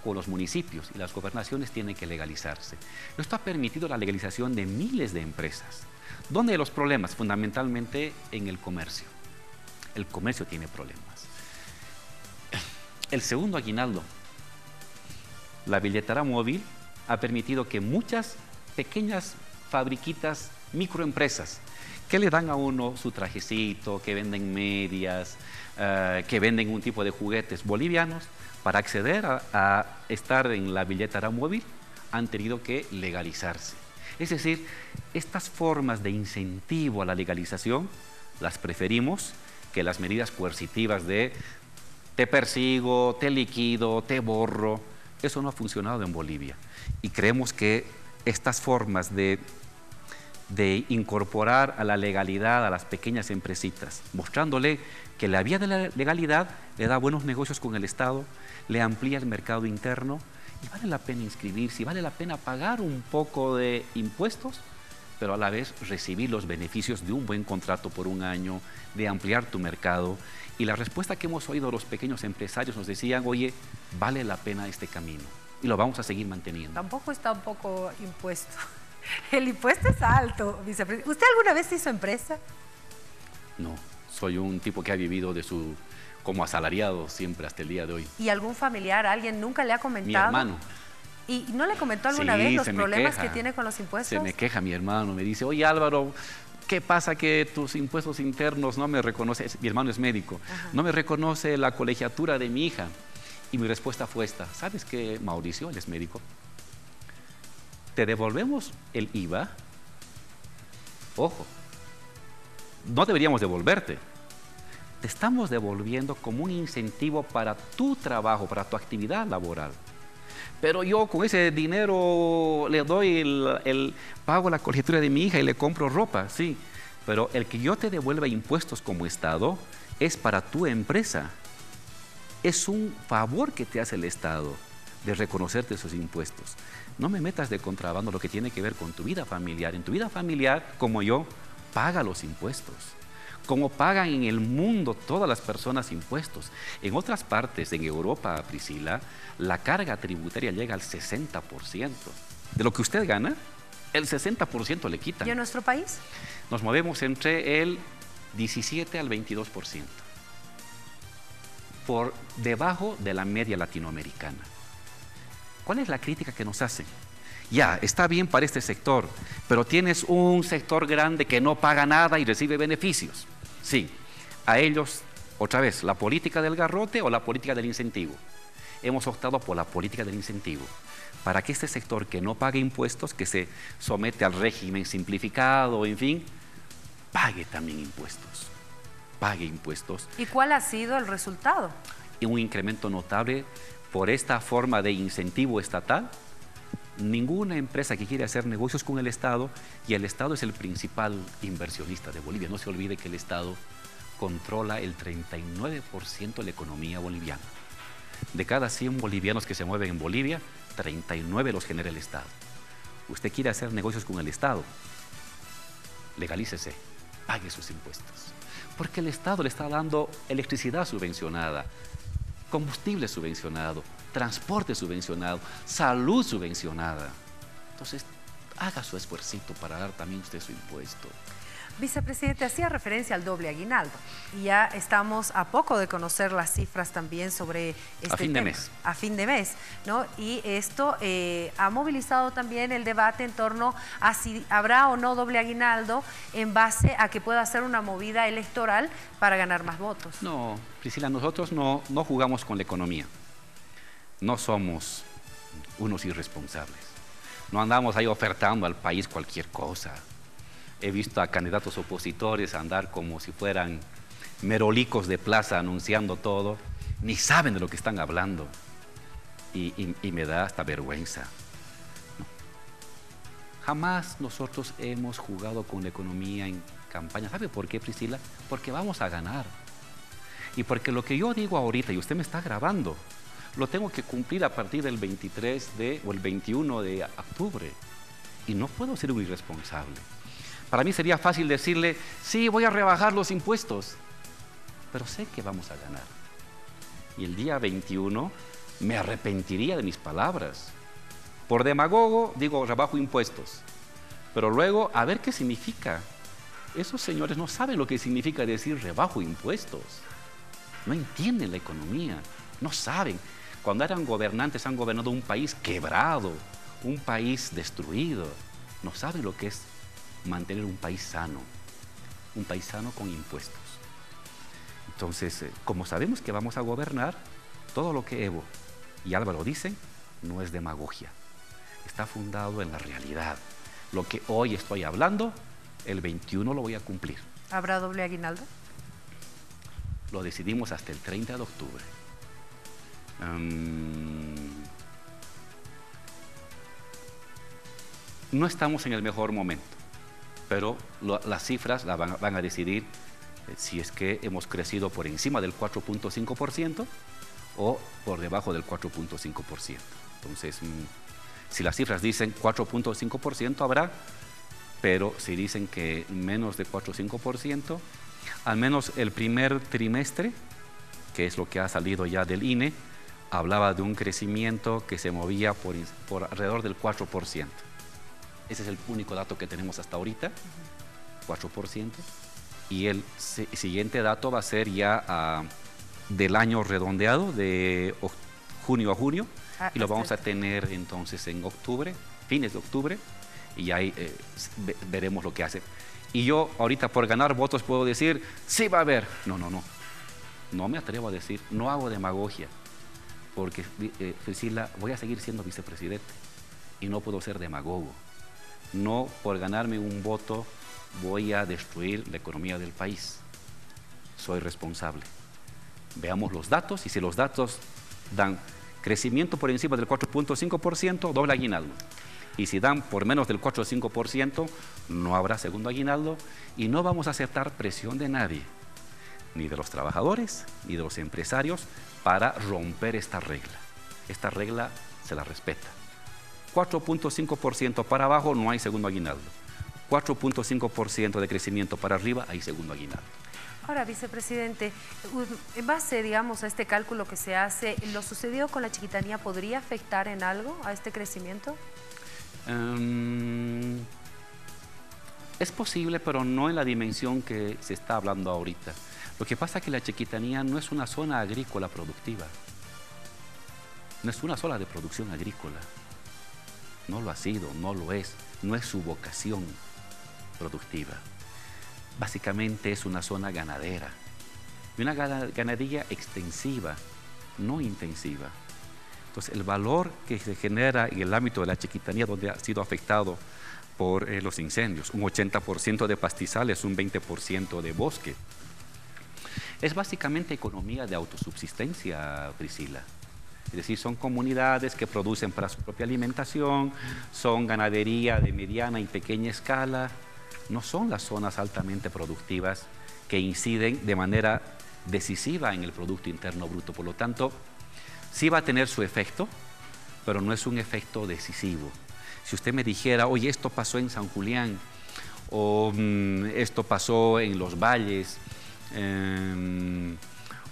con los municipios y las gobernaciones, tiene que legalizarse. Esto ha permitido la legalización de miles de empresas. ¿Dónde hay los problemas? Fundamentalmente en el comercio. El comercio tiene problemas. El segundo aguinaldo, la billetera móvil, ha permitido que muchas pequeñas fabriquitas, microempresas, que le dan a uno su trajecito, que venden medias, que venden un tipo de juguetes bolivianos, para acceder a estar en la billetera móvil, han tenido que legalizarse. Es decir, estas formas de incentivo a la legalización las preferimos que las medidas coercitivas de te persigo, te liquido, te borro. Eso no ha funcionado en Bolivia y creemos que estas formas de incorporar a la legalidad a las pequeñas empresitas, mostrándole que la vía de la legalidad le da buenos negocios con el Estado, le amplía el mercado interno y vale la pena inscribirse, y vale la pena pagar un poco de impuestos, pero a la vez recibir los beneficios de un buen contrato por un año, de ampliar tu mercado. Y la respuesta que hemos oído de los pequeños empresarios nos decían, oye, vale la pena este camino y lo vamos a seguir manteniendo. Tampoco está un poco impuesto. El impuesto es alto, vicepresidente. ¿Usted alguna vez hizo empresa? No, soy un tipo que ha vivido como asalariado siempre hasta el día de hoy. ¿Y algún familiar, alguien nunca le ha comentado? Mi hermano. ¿Y no le comentó alguna vez los problemas que tiene con los impuestos? Se me queja mi hermano, me dice, oye Álvaro, ¿qué pasa que tus impuestos internos no me reconocen? Mi hermano es médico, no me reconoce la colegiatura de mi hija. Y mi respuesta fue esta: ¿sabes qué, Mauricio? Él es médico. Te devolvemos el IVA. Ojo, no deberíamos devolverte. Te estamos devolviendo como un incentivo para tu trabajo, para tu actividad laboral. Pero yo con ese dinero le doy pago la colegiatura de mi hija y le compro ropa, sí. Pero el que yo te devuelva impuestos como Estado es para tu empresa. Es un favor que te hace el Estado de reconocerte esos impuestos. No me metas de contrabando lo que tiene que ver con tu vida familiar. En tu vida familiar, como yo, paga los impuestos. Como pagan en el mundo todas las personas impuestos. En otras partes, en Europa, Priscila, la carga tributaria llega al 60%. De lo que usted gana, el 60% le quitan. ¿Y en nuestro país? Nos movemos entre el 17 al 22%. Por debajo de la media latinoamericana. ¿Cuál es la crítica que nos hacen? Ya, está bien para este sector, pero tienes un sector grande que no paga nada y recibe beneficios. Sí, a ellos, otra vez, la política del garrote o la política del incentivo. Hemos optado por la política del incentivo, para que este sector que no pague impuestos, que se somete al régimen simplificado, en fin, pague también impuestos. Pague impuestos. ¿Y cuál ha sido el resultado? Un incremento notable por esta forma de incentivo estatal. Ninguna empresa que quiere hacer negocios con el Estado, y el Estado es el principal inversionista de Bolivia. No se olvide que el Estado controla el 39% de la economía boliviana. De cada 100 bolivianos que se mueven en Bolivia, 39 los genera el Estado. Usted quiere hacer negocios con el Estado, legalícese, pague sus impuestos. Porque el Estado le está dando electricidad subvencionada, combustible subvencionado, transporte subvencionado, salud subvencionada. Entonces, haga su esfuercito para dar también usted su impuesto. Vicepresidente, hacía referencia al doble aguinaldo y ya estamos a poco de conocer las cifras también sobre este a fin de tema. mes. A fin de mes, ¿no? Y esto ha movilizado también el debate en torno a si habrá o no doble aguinaldo en base a que pueda hacer una movida electoral para ganar más votos. No, Priscila, nosotros no jugamos con la economía. No somos unos irresponsables. No andamos ahí ofertando al país cualquier cosa. He visto a candidatos opositores andar como si fueran merolicos de plaza anunciando todo. Ni saben de lo que están hablando. Y me da hasta vergüenza. No. Jamás nosotros hemos jugado con la economía en campaña. ¿Sabe por qué, Priscila? Porque vamos a ganar. Y porque lo que yo digo ahorita, y usted me está grabando, lo tengo que cumplir a partir del 23 o el 21 de octubre. Y no puedo ser un irresponsable. Para mí sería fácil decirle, sí, voy a rebajar los impuestos, pero sé que vamos a ganar. Y el día 21 me arrepentiría de mis palabras. Por demagogo digo, rebajo impuestos, pero luego a ver qué significa. Esos señores no saben lo que significa decir rebajo impuestos. No entienden la economía, no saben. Cuando eran gobernantes han gobernado un país quebrado, un país destruido. No saben lo que es mantener un país sano con impuestos. Entonces, como sabemos que vamos a gobernar, todo lo que Evo y Álvaro dicen no es demagogia, está fundado en la realidad. Lo que hoy estoy hablando, el 21 lo voy a cumplir. ¿Habrá doble aguinaldo? Lo decidimos hasta el 30 de octubre. No estamos en el mejor momento, pero las cifras van a decidir si es que hemos crecido por encima del 4.5% o por debajo del 4.5%. Entonces, si las cifras dicen 4.5% habrá, pero si dicen que menos de 4.5%, al menos el primer trimestre, que es lo que ha salido ya del INE, hablaba de un crecimiento que se movía por alrededor del 4%. Ese es el único dato que tenemos hasta ahorita, 4%. Y el siguiente dato va a ser ya del año redondeado, de junio a junio, y lo vamos a tener entonces en octubre, fines de octubre, y ahí veremos lo que hace. Y yo ahorita por ganar votos puedo decir, sí va a haber. No, no, no. No me atrevo a decir, no hago demagogia, porque Priscila, voy a seguir siendo vicepresidente y no puedo ser demagogo. No por ganarme un voto voy a destruir la economía del país. Soy responsable. Veamos los datos y si los datos dan crecimiento por encima del 4.5%, doble aguinaldo. Y si dan por menos del 4 o 5%, no habrá segundo aguinaldo y no vamos a aceptar presión de nadie, ni de los trabajadores, ni de los empresarios, para romper esta regla. Esta regla se la respeta. 4.5% para abajo no hay segundo aguinaldo. 4.5% de crecimiento para arriba hay segundo aguinaldo. Ahora, vicepresidente, en base, digamos, a este cálculo que se hace, ¿lo sucedido con la Chiquitanía podría afectar en algo a este crecimiento? Es posible, pero no en la dimensión que se está hablando ahorita. Lo que pasa es que la Chiquitanía no es una zona agrícola productiva. No es una zona de producción agrícola. No lo ha sido, no lo es. No es su vocación productiva. Básicamente es una zona ganadera. Y una ganadería extensiva, no intensiva. Entonces, el valor que se genera en el ámbito de la Chiquitanía, donde ha sido afectado por los incendios, un 80% de pastizales, un 20% de bosque, es básicamente economía de autosubsistencia, Priscila. Es decir, son comunidades que producen para su propia alimentación, son ganadería de mediana y pequeña escala, no son las zonas altamente productivas que inciden de manera decisiva en el Producto Interno Bruto. Por lo tanto, sí va a tener su efecto, pero no es un efecto decisivo. Si usted me dijera, oye, esto pasó en San Julián, o esto pasó en los valles,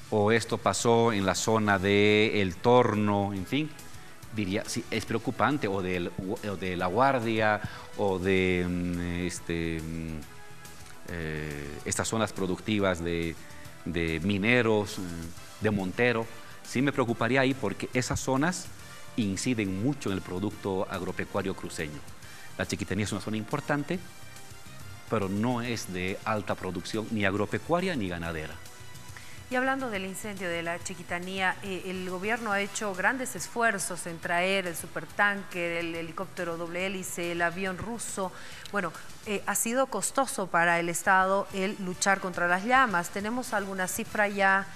o esto pasó en la zona de El Torno, en fin, diría, sí, es preocupante, o de La Guardia, o de estas zonas productivas de mineros, de Montero. Sí me preocuparía ahí porque esas zonas inciden mucho en el producto agropecuario cruceño. La Chiquitanía es una zona importante, pero no es de alta producción ni agropecuaria ni ganadera. Y hablando del incendio de la Chiquitanía, el gobierno ha hecho grandes esfuerzos en traer el supertanker, el helicóptero doble hélice, el avión ruso. Bueno, ha sido costoso para el Estado el luchar contra las llamas. ¿Tenemos alguna cifra ya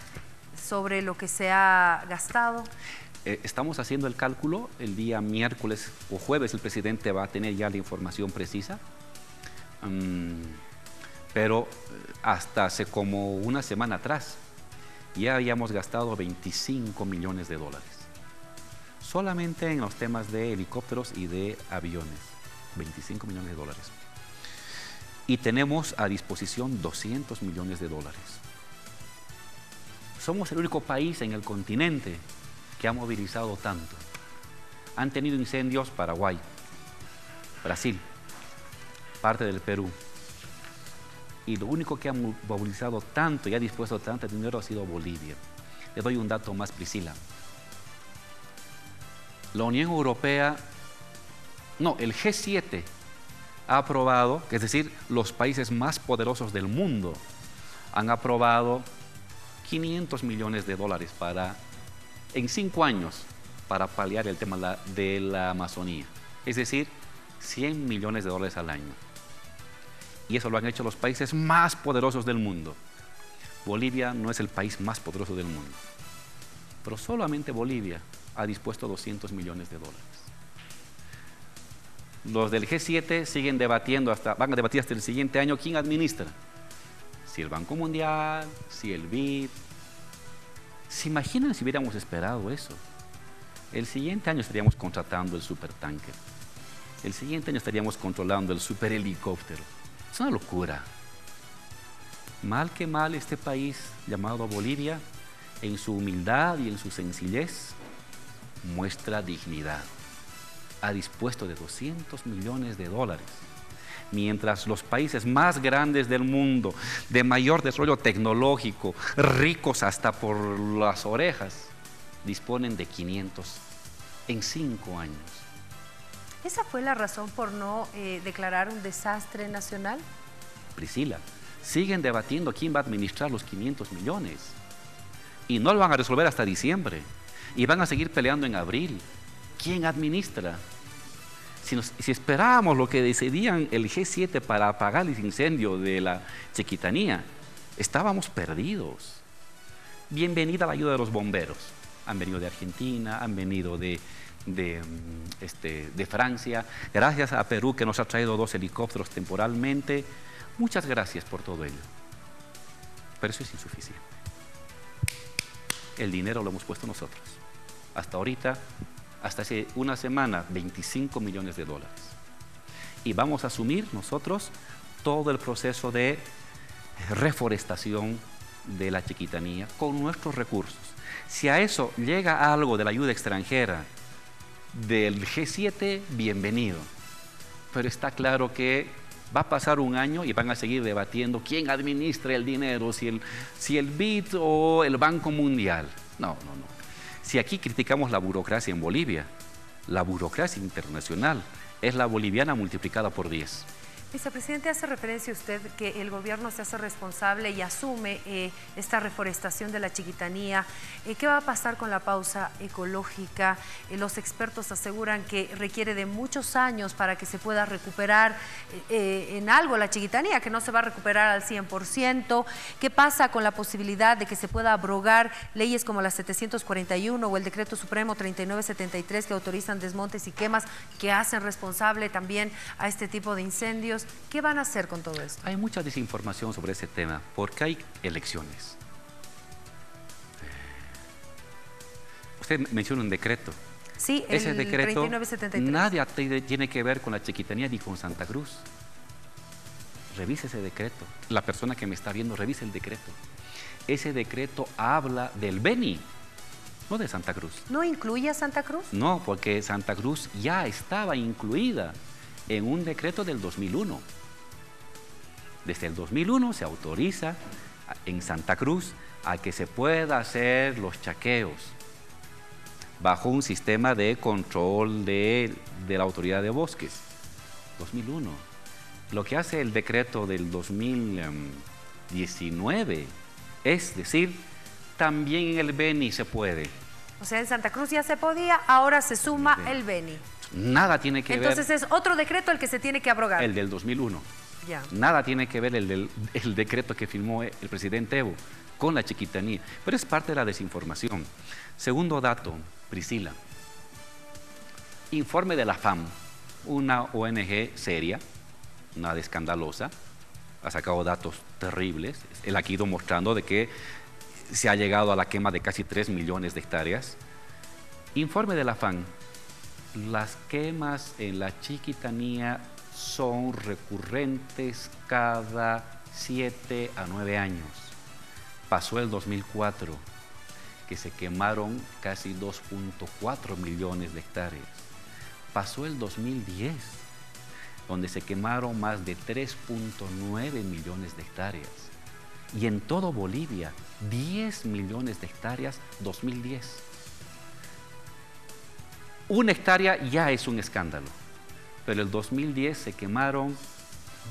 sobre lo que se ha gastado? Estamos haciendo el cálculo. El día miércoles o jueves el presidente va a tener ya la información precisa. Pero hasta hace como una semana atrás ya habíamos gastado 25 millones de dólares. Solamente en los temas de helicópteros y de aviones. 25 millones de dólares. Y tenemos a disposición 200 millones de dólares. Somos el único país en el continente que ha movilizado tanto. Han tenido incendios Paraguay, Brasil, parte del Perú. Y lo único que ha movilizado tanto y ha dispuesto tanto dinero ha sido Bolivia. Le doy un dato más, Priscila. La Unión Europea, no, el G7 ha aprobado, es decir, los países más poderosos del mundo han aprobado 500 millones de dólares en 5 años para paliar el tema de la Amazonía. Es decir, 100 millones de dólares al año. Y eso lo han hecho los países más poderosos del mundo. Bolivia no es el país más poderoso del mundo, pero solamente Bolivia ha dispuesto 200 millones de dólares. Los del G7 siguen debatiendo, van a debatir hasta el siguiente año quién administra. Si el Banco Mundial, si el BID. ¿Se imaginan si hubiéramos esperado eso? El siguiente año estaríamos contratando el supertanker. El siguiente año estaríamos controlando el superhelicóptero. Es una locura. Mal que mal, este país llamado Bolivia, en su humildad y en su sencillez, muestra dignidad. Ha dispuesto de 200 millones de dólares, mientras los países más grandes del mundo, de mayor desarrollo tecnológico, ricos hasta por las orejas, disponen de 500 en 5 años. ¿Esa fue la razón por no declarar un desastre nacional? Priscila, siguen debatiendo quién va a administrar los 500 millones. Y no lo van a resolver hasta diciembre. Y van a seguir peleando en abril. ¿Quién administra? Si esperábamos lo que decidían el G7 para apagar el incendio de la Chiquitanía, estábamos perdidos. Bienvenida la ayuda de los bomberos. Han venido de Argentina, han venido de Francia. Gracias a Perú, que nos ha traído 2 helicópteros temporalmente. Muchas gracias por todo ello. Pero eso es insuficiente. El dinero lo hemos puesto nosotros. Hasta ahorita, hasta hace una semana, 25 millones de dólares. Y vamos a asumir nosotros todo el proceso de reforestación de la Chiquitanía con nuestros recursos. Si a eso llega algo de la ayuda extranjera del G7, bienvenido. Pero está claro que va a pasar un año y van a seguir debatiendo quién administra el dinero, si el BID o el Banco Mundial. No. Si aquí criticamos la burocracia en Bolivia, la burocracia internacional es la boliviana multiplicada por 10. Vicepresidente, hace referencia usted que el gobierno se hace responsable y asume esta reforestación de la Chiquitanía. ¿Qué va a pasar con la pausa ecológica? Los expertos aseguran que requiere de muchos años para que se pueda recuperar en algo la Chiquitanía, que no se va a recuperar al 100%. ¿Qué pasa con la posibilidad de que se pueda abrogar leyes como la 741 o el Decreto Supremo 3973 que autorizan desmontes y quemas, que hacen responsable también a este tipo de incendios? ¿Qué van a hacer con todo esto? Hay mucha desinformación sobre ese tema porque hay elecciones. Usted menciona un decreto. Sí, ese decreto 3973. Nada tiene que ver con la Chiquitanía ni con Santa Cruz. Revise ese decreto. La persona que me está viendo, revise el decreto. Ese decreto habla del Beni, no de Santa Cruz. ¿No incluye a Santa Cruz? No, porque Santa Cruz ya estaba incluida en un decreto del 2001. Desde el 2001 se autoriza en Santa Cruz a que se pueda hacer los chaqueos bajo un sistema de control de la autoridad de bosques. 2001. Lo que hace el decreto del 2019 es decir, también en el Beni se puede. O sea, en Santa Cruz ya se podía, ahora se suma el Beni. Nada tiene que ver. Entonces es otro decreto el que se tiene que abrogar. El del 2001. Ya. Nada tiene que ver el decreto que firmó el presidente Evo con la Chiquitanía. Pero es parte de la desinformación. Segundo dato, Priscila. Informe de la FAM, una ONG seria, nada escandalosa, ha sacado datos terribles. Él ha ido mostrando de que se ha llegado a la quema de casi 3 millones de hectáreas. Informe de la FAM. Las quemas en la Chiquitanía son recurrentes cada 7 a 9 años. Pasó el 2004, que se quemaron casi 2.4 millones de hectáreas. Pasó el 2010, donde se quemaron más de 3.9 millones de hectáreas. Y en todo Bolivia, 10 millones de hectáreas 2010. Una hectárea ya es un escándalo, pero el 2010 se quemaron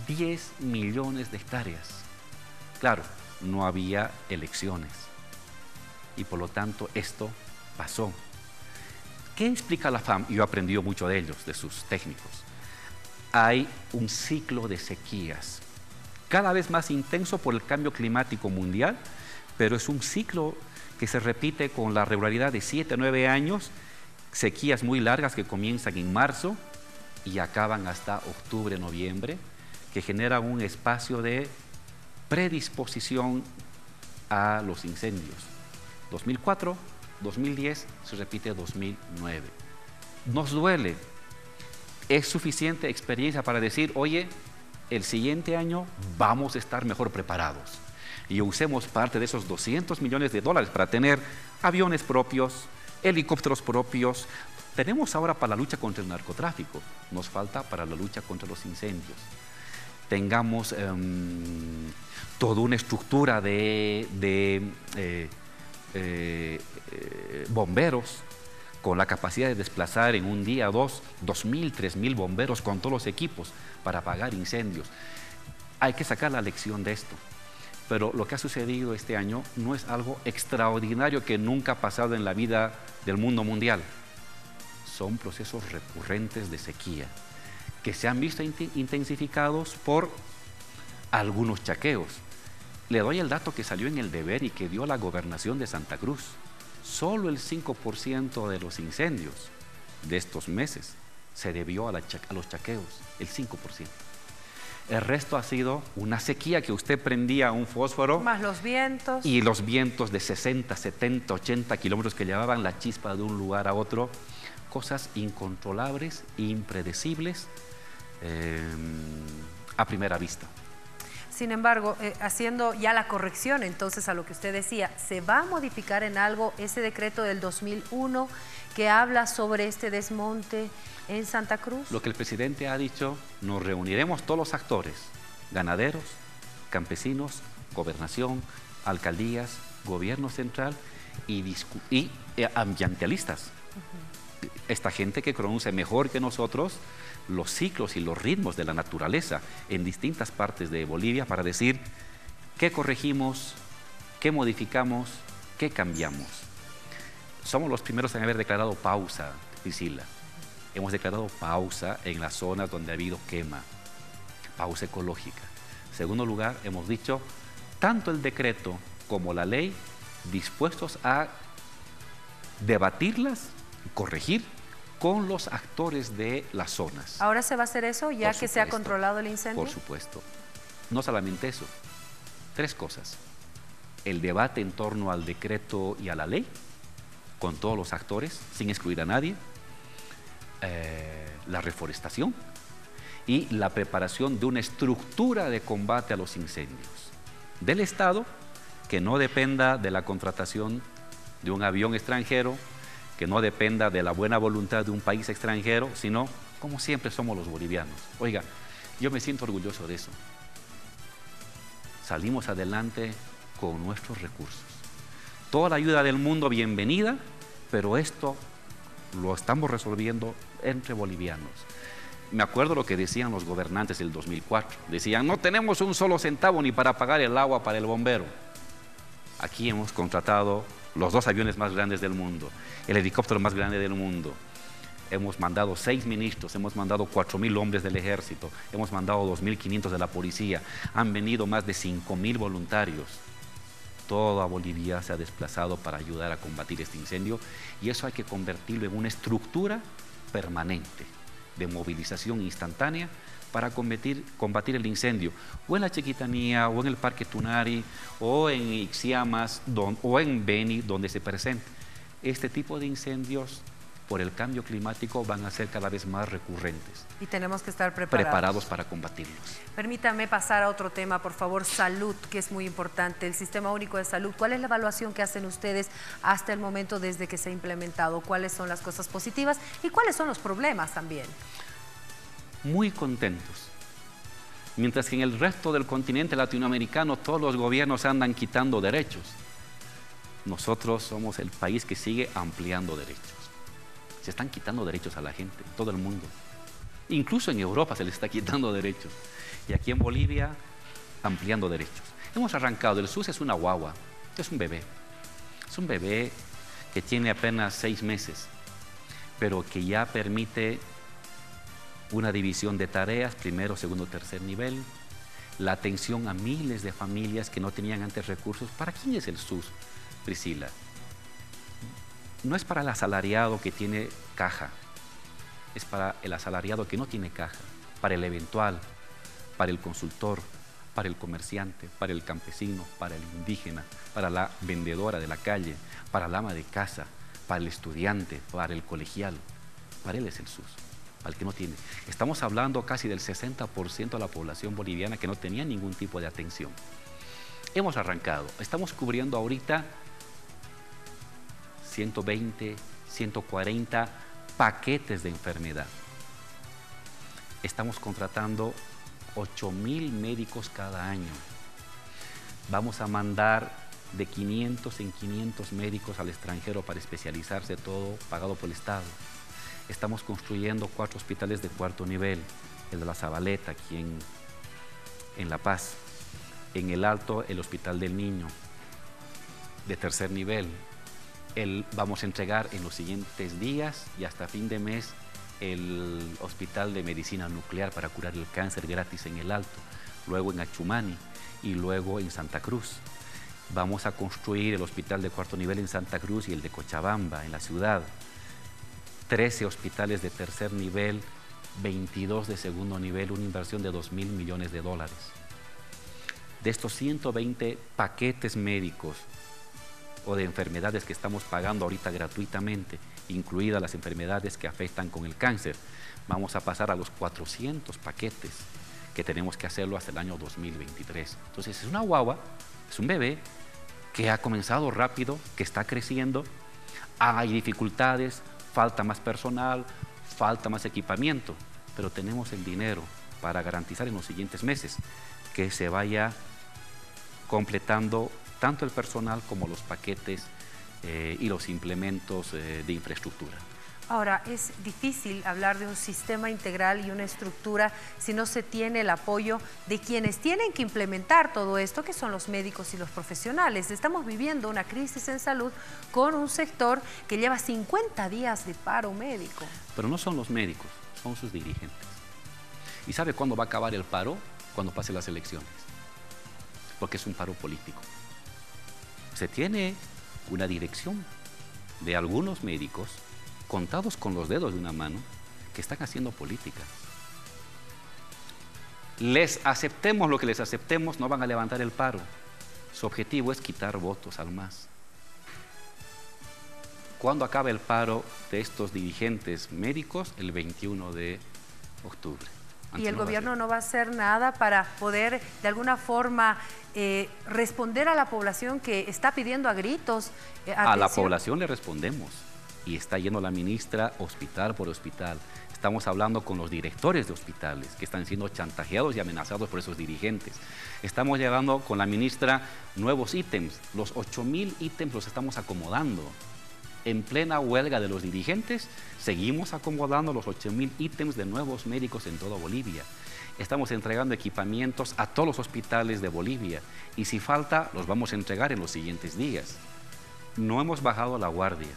10 millones de hectáreas. Claro, no había elecciones y por lo tanto esto pasó. ¿Qué explica la FAM? Yo he aprendido mucho de ellos, de sus técnicos. Hay un ciclo de sequías, cada vez más intenso por el cambio climático mundial, pero es un ciclo que se repite con la regularidad de 7 a 9 años, sequías muy largas que comienzan en marzo y acaban hasta octubre, noviembre, que generan un espacio de predisposición a los incendios. 2004, 2010, se repite 2009. Nos duele. Es suficiente experiencia para decir, oye, el siguiente año vamos a estar mejor preparados. Y usemos parte de esos 200 millones de dólares para tener aviones propios, helicópteros propios. Tenemos ahora para la lucha contra el narcotráfico, nos falta para la lucha contra los incendios. Tengamos toda una estructura de bomberos con la capacidad de desplazar en un día 2.000, 3.000 bomberos con todos los equipos para apagar incendios. hay que sacar la lección de esto. Pero lo que ha sucedido este año no es algo extraordinario que nunca ha pasado en la vida del mundo mundial. Son procesos recurrentes de sequía que se han visto intensificados por algunos chaqueos. Le doy el dato que salió en El Deber y que dio la gobernación de Santa Cruz. Solo el 5% de los incendios de estos meses se debió a los chaqueos, el 5%. El resto ha sido una sequía que usted prendía un fósforo. Más los vientos. Y los vientos de 60, 70, 80 kilómetros que llevaban la chispa de un lugar a otro. Cosas incontrolables, impredecibles a primera vista. Sin embargo, haciendo ya la corrección entonces a lo que usted decía, ¿se va a modificar en algo ese decreto del 2001 que habla sobre este desmonte en Santa Cruz? Lo que el presidente ha dicho, nos reuniremos todos los actores, ganaderos, campesinos, gobernación, alcaldías, gobierno central y ambientalistas. Esta gente que conoce mejor que nosotros los ciclos y los ritmos de la naturaleza en distintas partes de Bolivia para decir qué corregimos, qué modificamos, qué cambiamos. Somos los primeros en haber declarado pausa, Priscila. Hemos declarado pausa en las zonas donde ha habido quema, pausa ecológica. En segundo lugar, hemos dicho, tanto el decreto como la ley, dispuestos a debatirlas y corregir con los actores de las zonas. ¿Ahora se va a hacer eso ya que se ha controlado el incendio? Por supuesto. No solamente eso, 3 cosas. El debate en torno al decreto y a la ley, con todos los actores, sin excluir a nadie. La reforestación y la preparación de una estructura de combate a los incendios del Estado que no dependa de la contratación de un avión extranjero, que no dependa de la buena voluntad de un país extranjero, sino como siempre somos los bolivianos. Oiga, yo me siento orgulloso de eso. Salimos adelante con nuestros recursos. Toda la ayuda del mundo bienvenida, pero esto lo estamos resolviendo entre bolivianos. Me acuerdo lo que decían los gobernantes del 2004. Decían, no tenemos un solo centavo ni para pagar el agua para el bombero. Aquí hemos contratado los 2 aviones más grandes del mundo, el helicóptero más grande del mundo. Hemos mandado 6 ministros, hemos mandado 4.000 hombres del ejército, hemos mandado 2.500 de la policía, han venido más de 5.000 voluntarios. Toda Bolivia se ha desplazado para ayudar a combatir este incendio y eso hay que convertirlo en una estructura permanente de movilización instantánea para combatir el incendio, o en la Chiquitanía, o en el Parque Tunari, o en Ixiamas, o en Beni, donde se presente. Este tipo de incendios, por el cambio climático, van a ser cada vez más recurrentes. Y tenemos que estar preparados para combatirlos. Permítame pasar a otro tema, por favor, salud, que es muy importante. El Sistema Único de Salud, ¿cuál es la evaluación que hacen ustedes hasta el momento desde que se ha implementado? ¿Cuáles son las cosas positivas y cuáles son los problemas también? Muy contentos. Mientras que en el resto del continente latinoamericano todos los gobiernos andan quitando derechos, nosotros somos el país que sigue ampliando derechos. Se están quitando derechos a la gente, en todo el mundo. Incluso en Europa se les está quitando derechos. Y aquí en Bolivia, ampliando derechos. Hemos arrancado, el SUS es una guagua, es un bebé. Es un bebé que tiene apenas 6 meses, pero que ya permite una división de tareas, primero, segundo, tercer nivel, la atención a miles de familias que no tenían antes recursos. ¿Para quién es el SUS, Priscila? No es para el asalariado que tiene caja, es para el asalariado que no tiene caja, para el eventual, para el consultor, para el comerciante, para el campesino, para el indígena, para la vendedora de la calle, para el ama de casa, para el estudiante, para el colegial. Para él es el SUS, para el que no tiene. Estamos hablando casi del 60% de la población boliviana que no tenía ningún tipo de atención. Hemos arrancado, estamos cubriendo ahorita 120, 140 paquetes de enfermedad. Estamos contratando 8.000 médicos cada año. Vamos a mandar de 500 en 500 médicos al extranjero para especializarse, todo pagado por el Estado. Estamos construyendo 4 hospitales de 4º nivel, el de la Zabaleta, aquí en La Paz. En el Alto, el Hospital del Niño, de tercer nivel. Vamos a entregar en los siguientes días y hasta fin de mes el Hospital de Medicina Nuclear para curar el cáncer gratis en el Alto, luego en Achumani y luego en Santa Cruz. Vamos a construir el hospital de cuarto nivel en Santa Cruz y el de Cochabamba, en la ciudad. 13 hospitales de tercer nivel, 22 de segundo nivel, una inversión de $2.000 millones. De estos 120 paquetes médicos o de enfermedades que estamos pagando ahorita gratuitamente, incluidas las enfermedades que afectan con el cáncer, vamos a pasar a los 400 paquetes que tenemos que hacerlo hasta el año 2023. Entonces es una guagua, es un bebé que ha comenzado rápido, que está creciendo, hay dificultades, falta más personal, falta más equipamiento, pero tenemos el dinero para garantizar en los siguientes meses que se vaya completando tanto el personal como los paquetes y los implementos de infraestructura. Ahora, es difícil hablar de un sistema integral y una estructura si no se tiene el apoyo de quienes tienen que implementar todo esto, que son los médicos y los profesionales. Estamos viviendo una crisis en salud con un sector que lleva 50 días de paro médico. Pero no son los médicos, son sus dirigentes. ¿Y sabe cuándo va a acabar el paro? Cuando pasen las elecciones, porque es un paro político. Se tiene una dirección de algunos médicos contados con los dedos de una mano, que están haciendo política. Les aceptemos lo que les aceptemos, no van a levantar el paro. Su objetivo es quitar votos al MAS. ¿Cuándo acaba el paro de estos dirigentes médicos? El 21 de octubre. ¿Y el gobierno no va a hacer nada para poder, de alguna forma, responder a la población que está pidiendo a gritos atención? A la población le respondemos. Y está yendo la ministra hospital por hospital. Estamos hablando con los directores de hospitales que están siendo chantajeados y amenazados por esos dirigentes. Estamos llevando con la ministra nuevos ítems. Los 8.000 ítems los estamos acomodando. En plena huelga de los dirigentes, seguimos acomodando los 8.000 ítems de nuevos médicos en toda Bolivia. Estamos entregando equipamientos a todos los hospitales de Bolivia y si falta, los vamos a entregar en los siguientes días. No hemos bajado la guardia.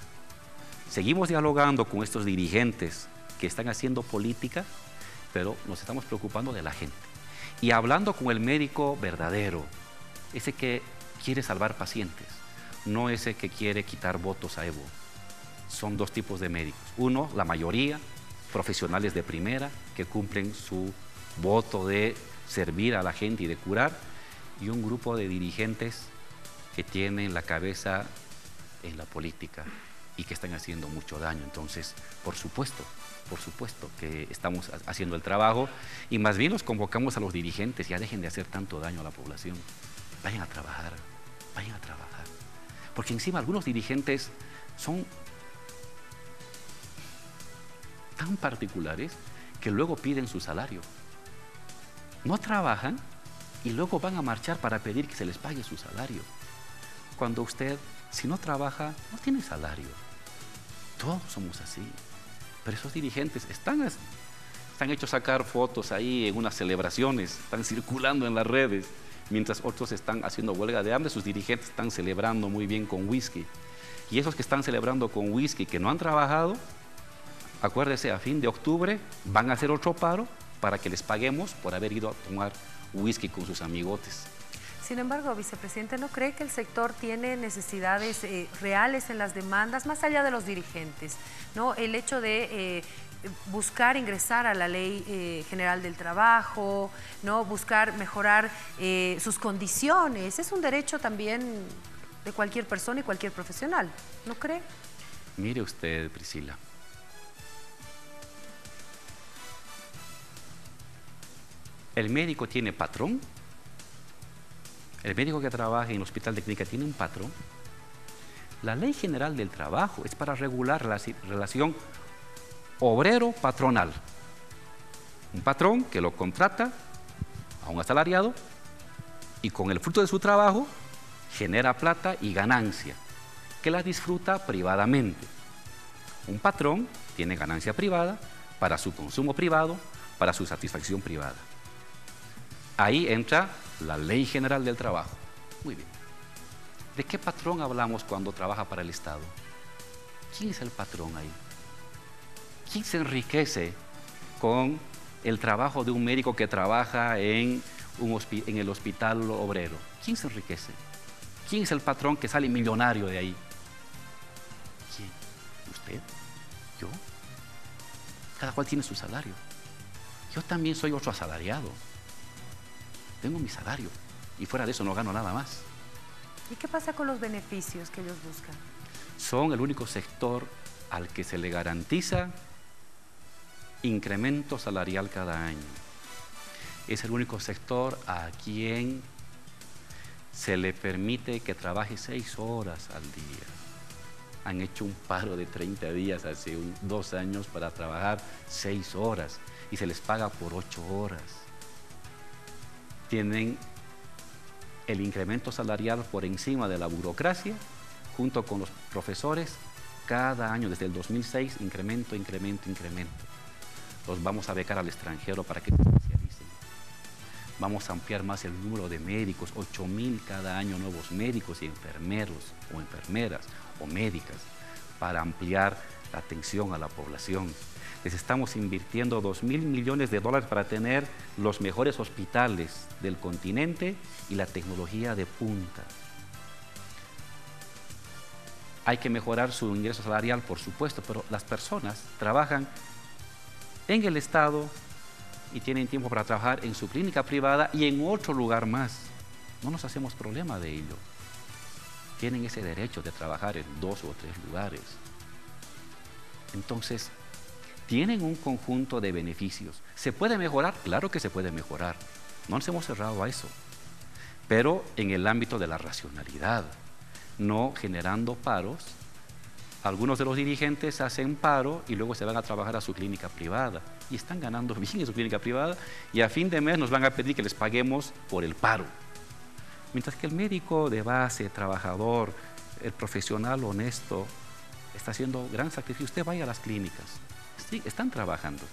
Seguimos dialogando con estos dirigentes que están haciendo política, pero nos estamos preocupando de la gente. Y hablando con el médico verdadero, ese que quiere salvar pacientes, no ese que quiere quitar votos a Evo. Son dos tipos de médicos. Uno, la mayoría, profesionales de primera, que cumplen su voto de servir a la gente y de curar, y un grupo de dirigentes que tienen la cabeza en la política y que están haciendo mucho daño. Entonces, por supuesto que estamos haciendo el trabajo y más bien los convocamos a los dirigentes, ya dejen de hacer tanto daño a la población, vayan a trabajar, porque encima algunos dirigentes son tan particulares que luego piden su salario. No trabajan y luego van a marchar para pedir que se les pague su salario. Cuando usted, si no trabaja, no tiene salario. Todos somos así. Pero esos dirigentes están hechos sacar fotos ahí en unas celebraciones, están circulando en las redes, mientras otros están haciendo huelga de hambre, sus dirigentes están celebrando muy bien con whisky. Y esos que están celebrando con whisky, que no han trabajado, acuérdese, a fin de octubre van a hacer otro paro para que les paguemos por haber ido a tomar whisky con sus amigotes. Sin embargo, vicepresidente, ¿no cree que el sector tiene necesidades reales en las demandas, más allá de los dirigentes, ¿no? El hecho de buscar ingresar a la Ley General del Trabajo, ¿no? Buscar mejorar sus condiciones, es un derecho también de cualquier persona y cualquier profesional, ¿no cree? Mire usted, Priscila. El médico tiene patrón. El médico que trabaja en el hospital de clínica tiene un patrón. La Ley General del Trabajo es para regular la relación obrero-patronal. Un patrón que lo contrata a un asalariado y con el fruto de su trabajo genera plata y ganancia, que la disfruta privadamente. Un patrón tiene ganancia privada para su consumo privado, para su satisfacción privada. Ahí entra la Ley General del Trabajo. Muy bien. ¿De qué patrón hablamos cuando trabaja para el Estado? ¿Quién es el patrón ahí? ¿Quién se enriquece con el trabajo de un médico que trabaja en el hospital obrero? ¿Quién se enriquece? ¿Quién es el patrón que sale millonario de ahí? ¿Quién? ¿Usted? ¿Yo? Cada cual tiene su salario. Yo también soy otro asalariado. Tengo mi salario y fuera de eso no gano nada más. ¿Y qué pasa con los beneficios que ellos buscan? Son el único sector al que se le garantiza incremento salarial cada año. Es el único sector a quien se le permite que trabaje 6 horas al día. Han hecho un paro de 30 días hace 2 años para trabajar 6 horas y se les paga por 8 horas. Tienen el incremento salarial por encima de la burocracia, junto con los profesores, cada año desde el 2006, incremento. Los vamos a becar al extranjero para que se especialicen. Vamos a ampliar más el número de médicos, 8,000 cada año nuevos médicos y enfermeros o enfermeras o médicas para ampliar la atención a la población. Les estamos invirtiendo $2,000 millones para tener los mejores hospitales del continente y la tecnología de punta. Hay que mejorar su ingreso salarial, por supuesto, pero las personas trabajan en el Estado y tienen tiempo para trabajar en su clínica privada y en otro lugar más. No nos hacemos problema de ello. Tienen ese derecho de trabajar en 2 o 3 lugares. Entonces, tienen un conjunto de beneficios. ¿Se puede mejorar? Claro que se puede mejorar. No nos hemos cerrado a eso. Pero en el ámbito de la racionalidad, no generando paros. Algunos de los dirigentes hacen paro y luego se van a trabajar a su clínica privada y están ganando bien en su clínica privada y a fin de mes nos van a pedir que les paguemos por el paro. Mientras que el médico de base, trabajador, el profesional honesto, está haciendo gran sacrificio. Usted vaya a las clínicas. Sí, están trabajando.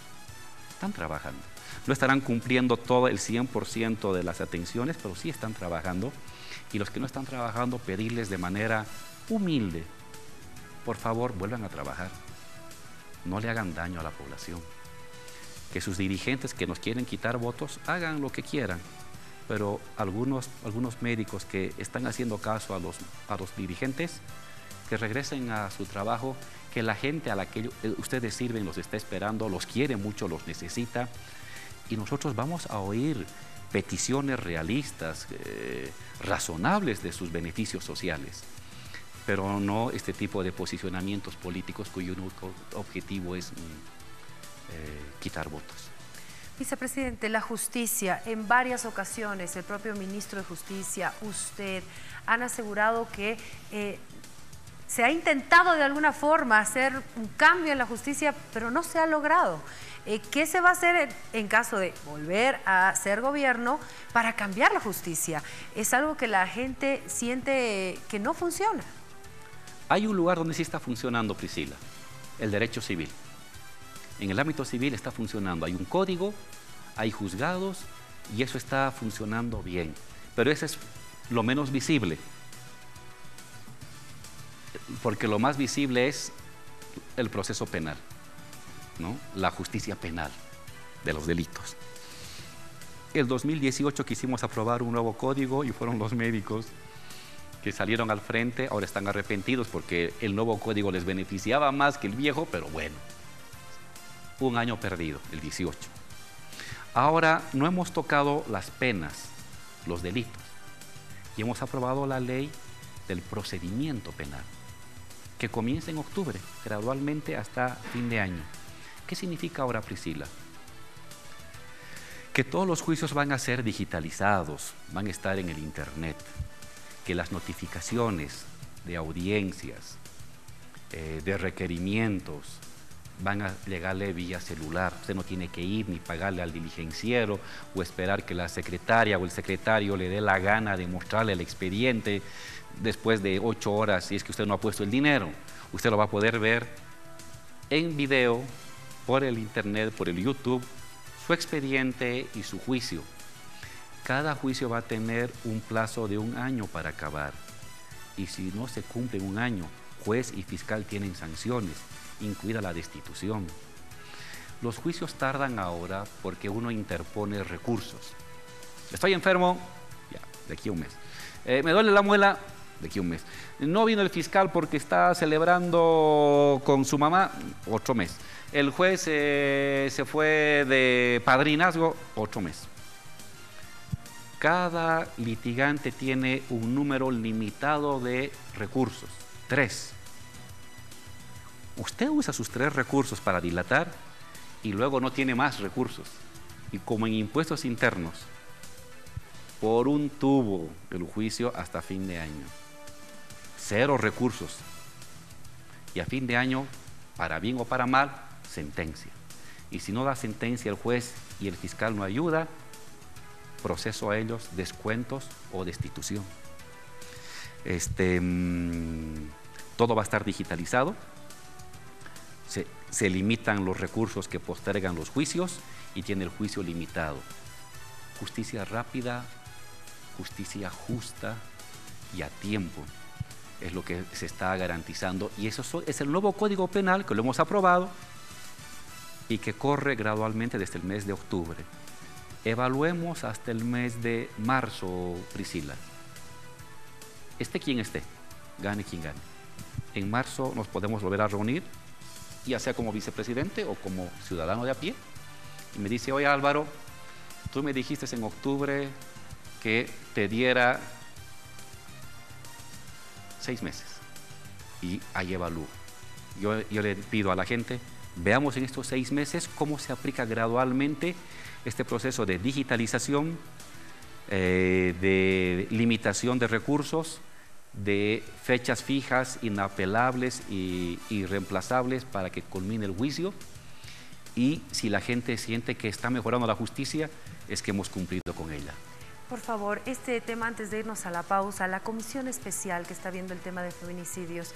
No estarán cumpliendo todo el 100% de las atenciones, pero sí están trabajando. Y los que no están trabajando, pedirles de manera humilde, por favor, vuelvan a trabajar. No le hagan daño a la población. Que sus dirigentes que nos quieren quitar votos, hagan lo que quieran. Pero algunos médicos que están haciendo caso a los dirigentes, que regresen a su trabajo, que la gente a la que ustedes sirven los está esperando, los quiere mucho, los necesita. Y nosotros vamos a oír peticiones realistas, razonables de sus beneficios sociales, pero no este tipo de posicionamientos políticos cuyo único objetivo es quitar votos. Vicepresidente, la justicia, en varias ocasiones, el propio ministro de Justicia, usted, han asegurado que se ha intentado de alguna forma hacer un cambio en la justicia, pero no se ha logrado. ¿Qué se va a hacer en caso de volver a ser gobierno para cambiar la justicia? Es algo que la gente siente que no funciona. Hay un lugar donde sí está funcionando, Priscila, el derecho civil. En el ámbito civil está funcionando. Hay un código, hay juzgados y eso está funcionando bien. Pero ese es lo menos visible. Porque lo más visible es el proceso penal, ¿no? La justicia penal de los delitos. El 2018 quisimos aprobar un nuevo código y fueron los médicos que salieron al frente. Ahora están arrepentidos porque el nuevo código les beneficiaba más que el viejo, pero bueno, un año perdido, el 18. Ahora no hemos tocado las penas, los delitos, y hemos aprobado la ley del procedimiento penal, que comienza en octubre, gradualmente hasta fin de año. ¿Qué significa ahora, Priscila? Que todos los juicios van a ser digitalizados, van a estar en el internet, que las notificaciones de audiencias, de requerimientos, van a llegarle vía celular. Usted no tiene que ir ni pagarle al diligenciero o esperar que la secretaria o el secretario le dé la gana de mostrarle el expediente después de 8 horas, si es que usted no ha puesto el dinero. Usted lo va a poder ver en video, por el internet, por el YouTube, su expediente y su juicio. cada juicio va a tener un plazo de 1 año para acabar. Y si no se cumple en 1 año, juez y fiscal tienen sanciones, incluida la destitución. Los juicios tardan ahora porque uno interpone recursos. Estoy enfermo, ya, de aquí a 1 mes. Me duele la muela, de aquí a 1 mes. No vino el fiscal porque está celebrando con su mamá, otro mes. El juez se fue de padrinazgo, otro mes. Cada litigante tiene un número limitado de recursos, 3. Usted usa sus 3 recursos para dilatar y luego no tiene más recursos. Y como en impuestos internos, por un tubo el juicio hasta fin de año. 0 recursos. Y a fin de año, para bien o para mal, sentencia. Y si no da sentencia el juez y el fiscal no ayuda, proceso a ellos, descuentos o destitución. Todo va a estar digitalizado. Se limitan los recursos que postergan los juicios y tiene el juicio limitado. Justicia rápida, justicia justa y a tiempo es lo que se está garantizando, y eso es el nuevo Código Penal que lo hemos aprobado y que corre gradualmente desde el mes de octubre. Evaluemos hasta el mes de marzo, Priscila. Esté quien esté, gane quien gane. En marzo nos podemos volver a reunir, ya sea como vicepresidente o como ciudadano de a pie, y me dice: oye Álvaro, tú me dijiste en octubre que te diera 6 meses, y ahí evalúo. Yo le pido a la gente, veamos en estos 6 meses cómo se aplica gradualmente este proceso de digitalización, de limitación de recursos, de fechas fijas, inapelables y irreemplazables para que culmine el juicio. Y si la gente siente que está mejorando la justicia, es que hemos cumplido con ella. Por favor, este tema, antes de irnos a la pausa, la comisión especial que está viendo el tema de feminicidios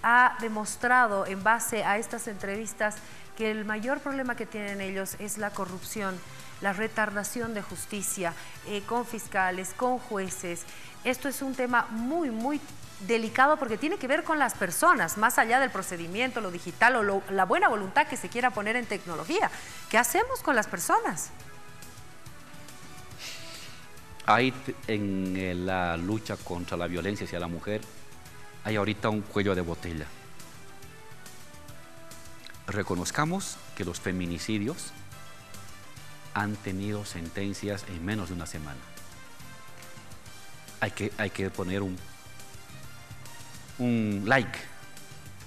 ha demostrado en base a estas entrevistas que el mayor problema que tienen ellos es la corrupción, la retardación de justicia con fiscales, con jueces. Esto es un tema muy, muy delicado porque tiene que ver con las personas, más allá del procedimiento, lo digital o la buena voluntad que se quiera poner en tecnología. ¿Qué hacemos con las personas? Hay en la lucha contra la violencia hacia la mujer, hay ahorita un cuello de botella. Reconozcamos que los feminicidios han tenido sentencias en menos de 1 semana. Hay que poner un like,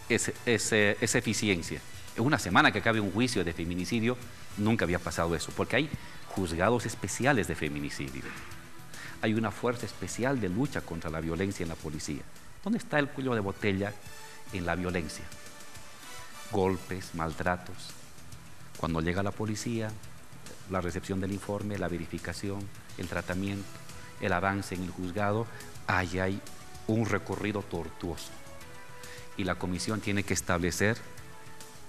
esa eficiencia. En 1 semana que acabe un juicio de feminicidio, nunca había pasado eso, porque hay juzgados especiales de feminicidio. Hay una fuerza especial de lucha contra la violencia en la policía. ¿Dónde está el cuello de botella en la violencia? Golpes, maltratos. Cuando llega la policía, la recepción del informe, la verificación, el tratamiento, el avance en el juzgado, ahí hay un recorrido tortuoso. Y la comisión tiene que establecer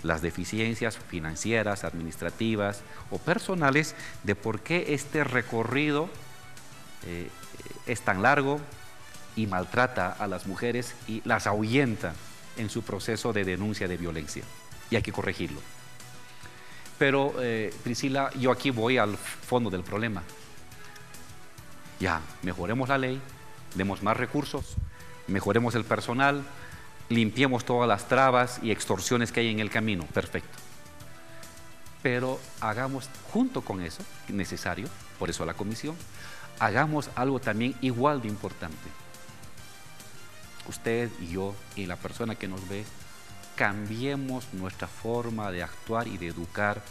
las deficiencias financieras, administrativas o personales de por qué este recorrido es tan largo y maltrata a las mujeres y las ahuyenta en su proceso de denuncia de violencia. Y hay que corregirlo. Pero, Priscila, yo aquí voy al fondo del problema. Ya, mejoremos la ley, demos más recursos, mejoremos el personal, limpiemos todas las trabas y extorsiones que hay en el camino. Perfecto. Pero hagamos junto con eso, necesario, por eso la comisión, hagamos algo también igual de importante. Usted y yo y la persona que nos ve, cambiemos nuestra forma de actuar y de educar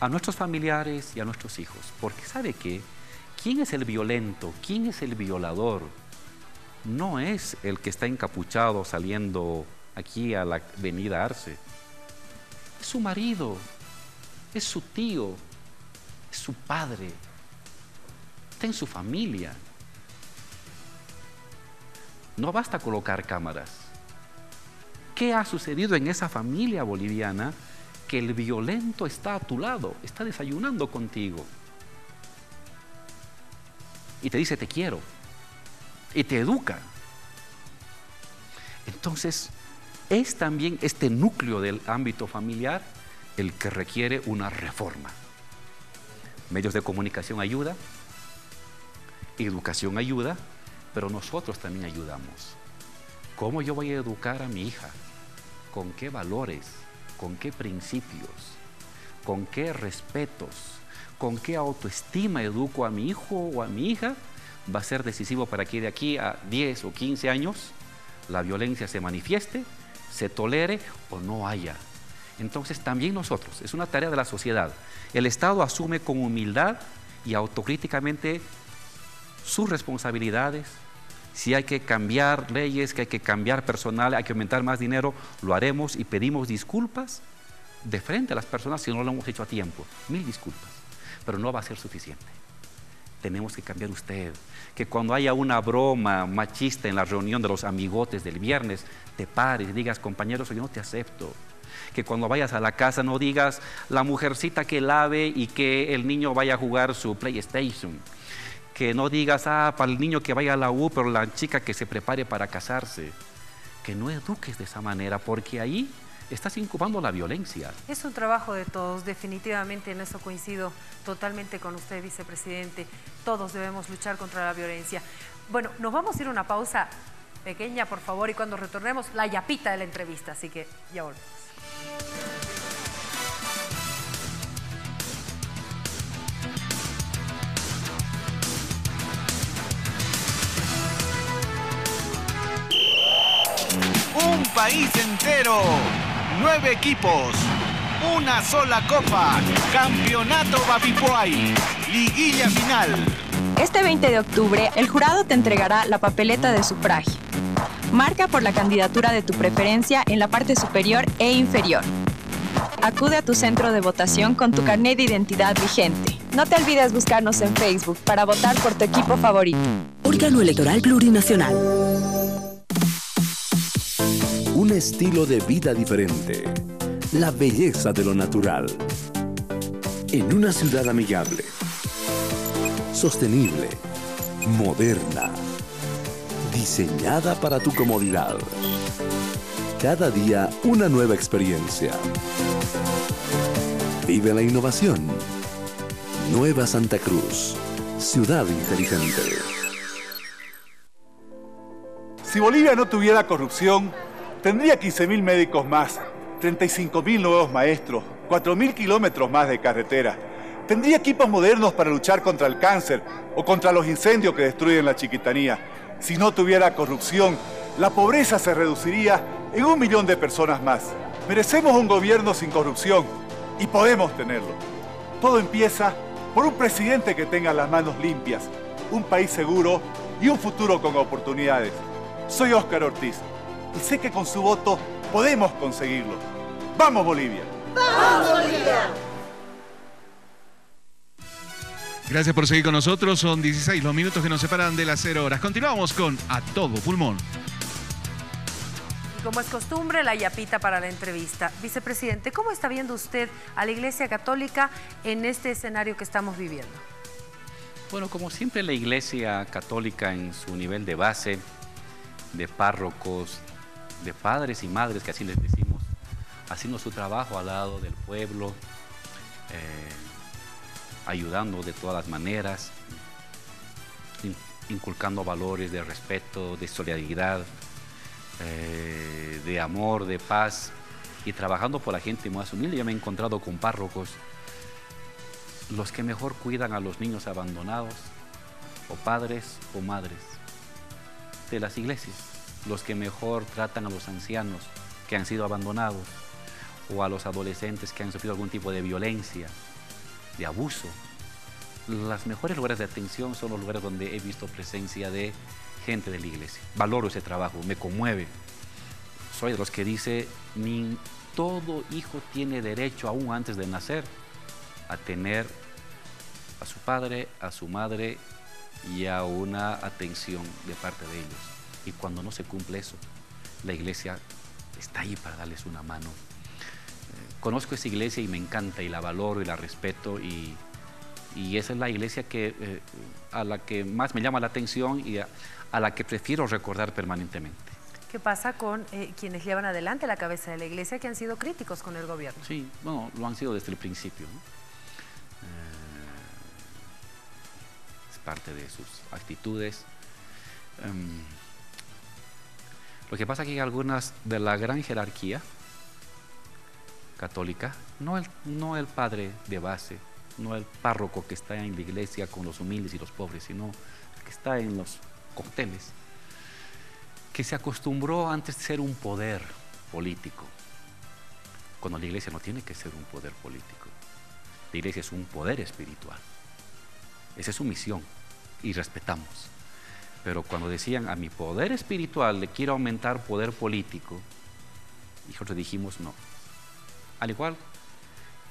a nuestros familiares y a nuestros hijos. Porque ¿sabe qué? ¿Quién es el violento? ¿Quién es el violador? No es el que está encapuchado saliendo aquí a la avenida Arce. Es su marido, es su tío, es su padre, está en su familia. No basta colocar cámaras. ¿Qué ha sucedido en esa familia boliviana que el violento está a tu lado, está desayunando contigo? y te dice te quiero y te educa. Entonces, es también este núcleo del ámbito familiar el que requiere una reforma. Medios de comunicación ayuda, educación ayuda, pero nosotros también ayudamos. ¿Cómo yo voy a educar a mi hija? ¿Con qué valores? ¿Con qué principios? ¿Con qué respetos? ¿Con qué autoestima educo a mi hijo o a mi hija? Va a ser decisivo para que de aquí a 10 o 15 años la violencia se manifieste, se tolere o no haya. Entonces también nosotros, es una tarea de la sociedad. El Estado asume con humildad y autocríticamente sus responsabilidades. Si hay que cambiar leyes, que hay que cambiar personal, hay que aumentar más dinero, lo haremos y pedimos disculpas de frente a las personas si no lo hemos hecho a tiempo. 1000 disculpas, pero no va a ser suficiente. Tenemos que cambiar usted, que cuando haya una broma machista en la reunión de los amigotes del viernes, te pares y digas, compañeros, yo no te acepto. Que cuando vayas a la casa no digas, la mujercita que lave y que el niño vaya a jugar su PlayStation. Que no digas, para el niño que vaya a la U, pero la chica que se prepare para casarse. Que no eduques de esa manera, porque ahí estás incubando la violencia. Es un trabajo de todos, definitivamente en eso coincido totalmente con usted, vicepresidente. Todos debemos luchar contra la violencia. Bueno, nos vamos a ir a una pausa pequeña, por favor, y cuando retornemos, la yapita de la entrevista, así que ya volvemos. Un país entero, 9 equipos, una sola copa, Campeonato Babipuay, liguilla final. Este 20 de octubre, el jurado te entregará la papeleta de sufragio. Marca por la candidatura de tu preferencia en la parte superior e inferior. Acude a tu centro de votación con tu carnet de identidad vigente. No te olvides buscarnos en Facebook para votar por tu equipo favorito. Órgano Electoral Plurinacional. Un estilo de vida diferente. La belleza de lo natural. En una ciudad amigable. Sostenible. Moderna. Diseñada para tu comodidad. Cada día una nueva experiencia. Vive la innovación. Nueva Santa Cruz. Ciudad inteligente. Si Bolivia no tuviera corrupción, tendría 15.000 médicos más, 35.000 nuevos maestros, 4.000 kilómetros más de carretera. Tendría equipos modernos para luchar contra el cáncer o contra los incendios que destruyen la Chiquitanía. Si no tuviera corrupción, la pobreza se reduciría en 1 millón de personas más. Merecemos un gobierno sin corrupción y podemos tenerlo. Todo empieza por un presidente que tenga las manos limpias, un país seguro y un futuro con oportunidades. Soy Óscar Ortiz y sé que con su voto podemos conseguirlo. ¡Vamos, Bolivia! ¡Vamos, Bolivia! Gracias por seguir con nosotros. Son 16 los minutos que nos separan de las 0 horas. Continuamos con A Todo Pulmón. Y como es costumbre, la yapita para la entrevista. Vicepresidente, ¿cómo está viendo usted a la Iglesia Católica en este escenario que estamos viviendo? Bueno, como siempre la Iglesia Católica en su nivel de base, de párrocos, de padres y madres, que así les decimos, haciendo su trabajo al lado del pueblo, ayudando de todas las maneras, inculcando valores de respeto, de solidaridad, de amor, de paz, y trabajando por la gente más humilde. Yo me he encontrado con párrocos, los que mejor cuidan a los niños abandonados, o padres o madres de las iglesias, los que mejor tratan a los ancianos que han sido abandonados, o a los adolescentes que han sufrido algún tipo de violencia, de abuso. Los mejores lugares de atención son los lugares donde he visto presencia de gente de la iglesia. Valoro ese trabajo, me conmueve. Soy de los que dice, ni todo hijo tiene derecho, aún antes de nacer, a tener a su padre, a su madre y a una atención de parte de ellos. Y cuando no se cumple eso, la iglesia está ahí para darles una mano. Conozco esa iglesia y me encanta, y la valoro y la respeto, y Y esa es la iglesia a la que más me llama la atención y a la que prefiero recordar permanentemente. ¿Qué pasa con quienes llevan adelante la cabeza de la iglesia que han sido críticos con el gobierno? Sí, bueno, lo han sido desde el principio, ¿no? Es parte de sus actitudes. Lo que pasa es que algunas de la gran jerarquía católica, no el padre de base, no el párroco que está en la iglesia con los humildes y los pobres, sino el que está en los cócteles, que se acostumbró antes de ser un poder político, cuando la iglesia no tiene que ser un poder político. La iglesia es un poder espiritual. Esa es su misión y respetamos. Pero cuando decían a mi poder espiritual le quiero aumentar poder político, nosotros dijimos no. Al igual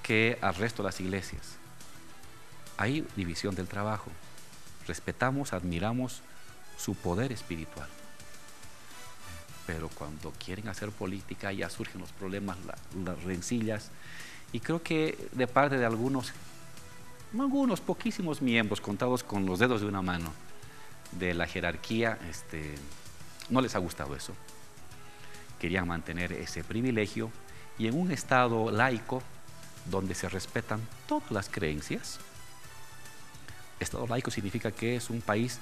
que al resto de las iglesias, hay división del trabajo. Respetamos, admiramos su poder espiritual. Pero cuando quieren hacer política ya surgen los problemas, las rencillas. Y creo que de parte de algunos poquísimos miembros, contados con los dedos de una mano, de la jerarquía, no les ha gustado eso. Querían mantener ese privilegio y en un estado laico donde se respetan todas las creencias. Estado laico significa que es un país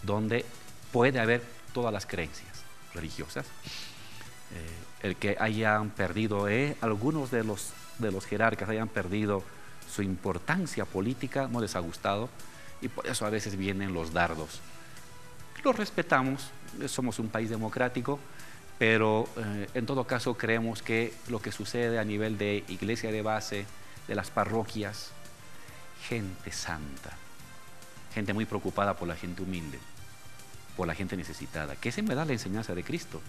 donde puede haber todas las creencias religiosas. El que hayan perdido, algunos de los jerarcas hayan perdido su importancia política, no les ha gustado y por eso a veces vienen los dardos. Los respetamos, somos un país democrático, pero en todo caso creemos que lo que sucede a nivel de iglesia de base, de las parroquias, gente santa, gente muy preocupada por la gente humilde, por la gente necesitada, que esa me da la enseñanza de Cristo.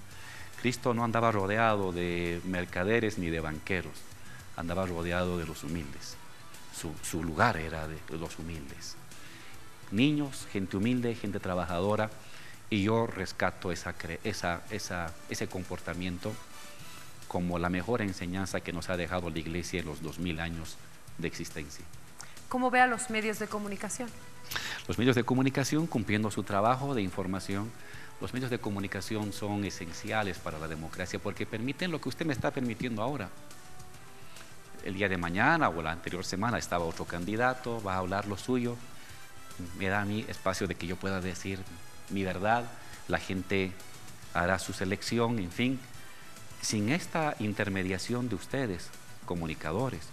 Cristo no andaba rodeado de mercaderes ni de banqueros, andaba rodeado de los humildes. Su lugar era de los humildes. Niños, gente humilde, gente trabajadora, y yo rescato ese comportamiento como la mejor enseñanza que nos ha dejado la Iglesia en los 2000 años de existencia. ¿Cómo ve a los medios de comunicación? Los medios de comunicación cumpliendo su trabajo de información. Los medios de comunicación son esenciales para la democracia porque permiten lo que usted me está permitiendo ahora. El día de mañana o la anterior semana estaba otro candidato, va a hablar lo suyo, me da a mí espacio de que yo pueda decir mi verdad, la gente hará su selección, en fin. Sin esta intermediación de ustedes, comunicadores,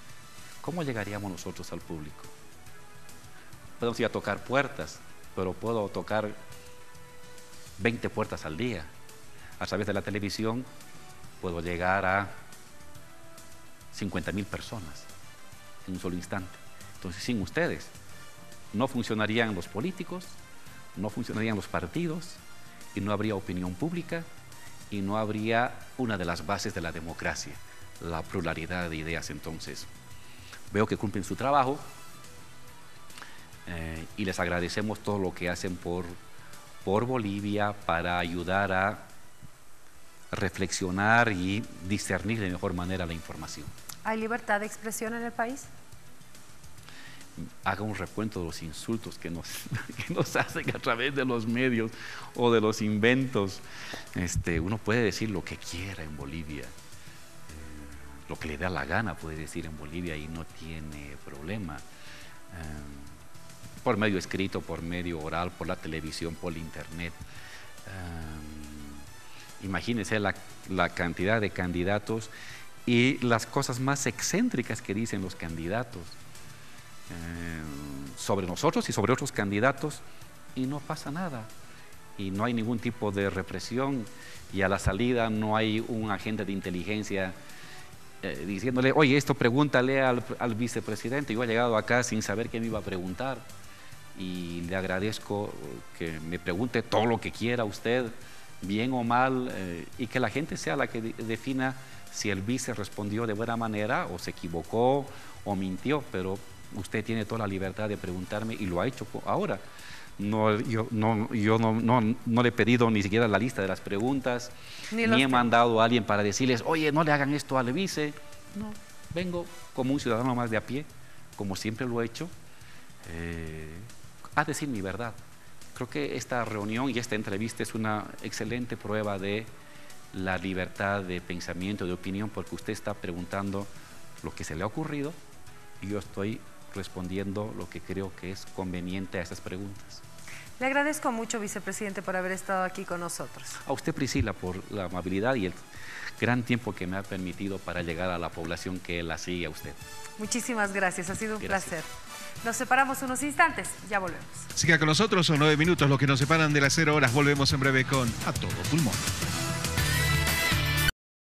¿cómo llegaríamos nosotros al público? Podemos ir a tocar puertas, pero puedo tocar 20 puertas al día. A través de la televisión puedo llegar a 50,000 personas en un solo instante. Entonces, sin ustedes, no funcionarían los políticos, no funcionarían los partidos y no habría opinión pública y no habría una de las bases de la democracia, la pluralidad de ideas. Entonces, veo que cumplen su trabajo y les agradecemos todo lo que hacen por Bolivia para ayudar a reflexionar y discernir de mejor manera la información. ¿Hay libertad de expresión en el país? Haga un recuento de los insultos que nos hacen a través de los medios o de los inventos. Uno puede decir lo que quiera en Bolivia, lo que le da la gana puede decir en Bolivia y no tiene problema. Por medio escrito, por medio oral, por la televisión, por el internet. Imagínense la cantidad de candidatos y las cosas más excéntricas que dicen los candidatos sobre nosotros y sobre otros candidatos y no pasa nada y no hay ningún tipo de represión y a la salida no hay un agente de inteligencia diciéndole, oye, esto pregúntale al vicepresidente. Yo he llegado acá sin saber qué me iba a preguntar y le agradezco que me pregunte todo lo que quiera usted, bien o mal, y que la gente sea la que defina si el vice respondió de buena manera o se equivocó o mintió, pero usted tiene toda la libertad de preguntarme y lo ha hecho ahora. Yo no le he pedido ni siquiera la lista de las preguntas, ni he mandado a alguien para decirles, oye, no le hagan esto al vice. No, vengo como un ciudadano más de a pie, como siempre lo he hecho, a decir mi verdad. Creo que esta reunión y esta entrevista es una excelente prueba de la libertad de pensamiento, de opinión, porque usted está preguntando lo que se le ha ocurrido y yo estoy respondiendo lo que creo que es conveniente a esas preguntas. Le agradezco mucho, vicepresidente, por haber estado aquí con nosotros. A usted, Priscila, por la amabilidad y el gran tiempo que me ha permitido para llegar a la población que la sigue a usted. Muchísimas gracias, ha sido un Gracias. placer. Nos separamos unos instantes, ya volvemos. Siga con nosotros, son 9 minutos los que nos separan de las 0 horas. Volvemos en breve con A Todo Pulmón.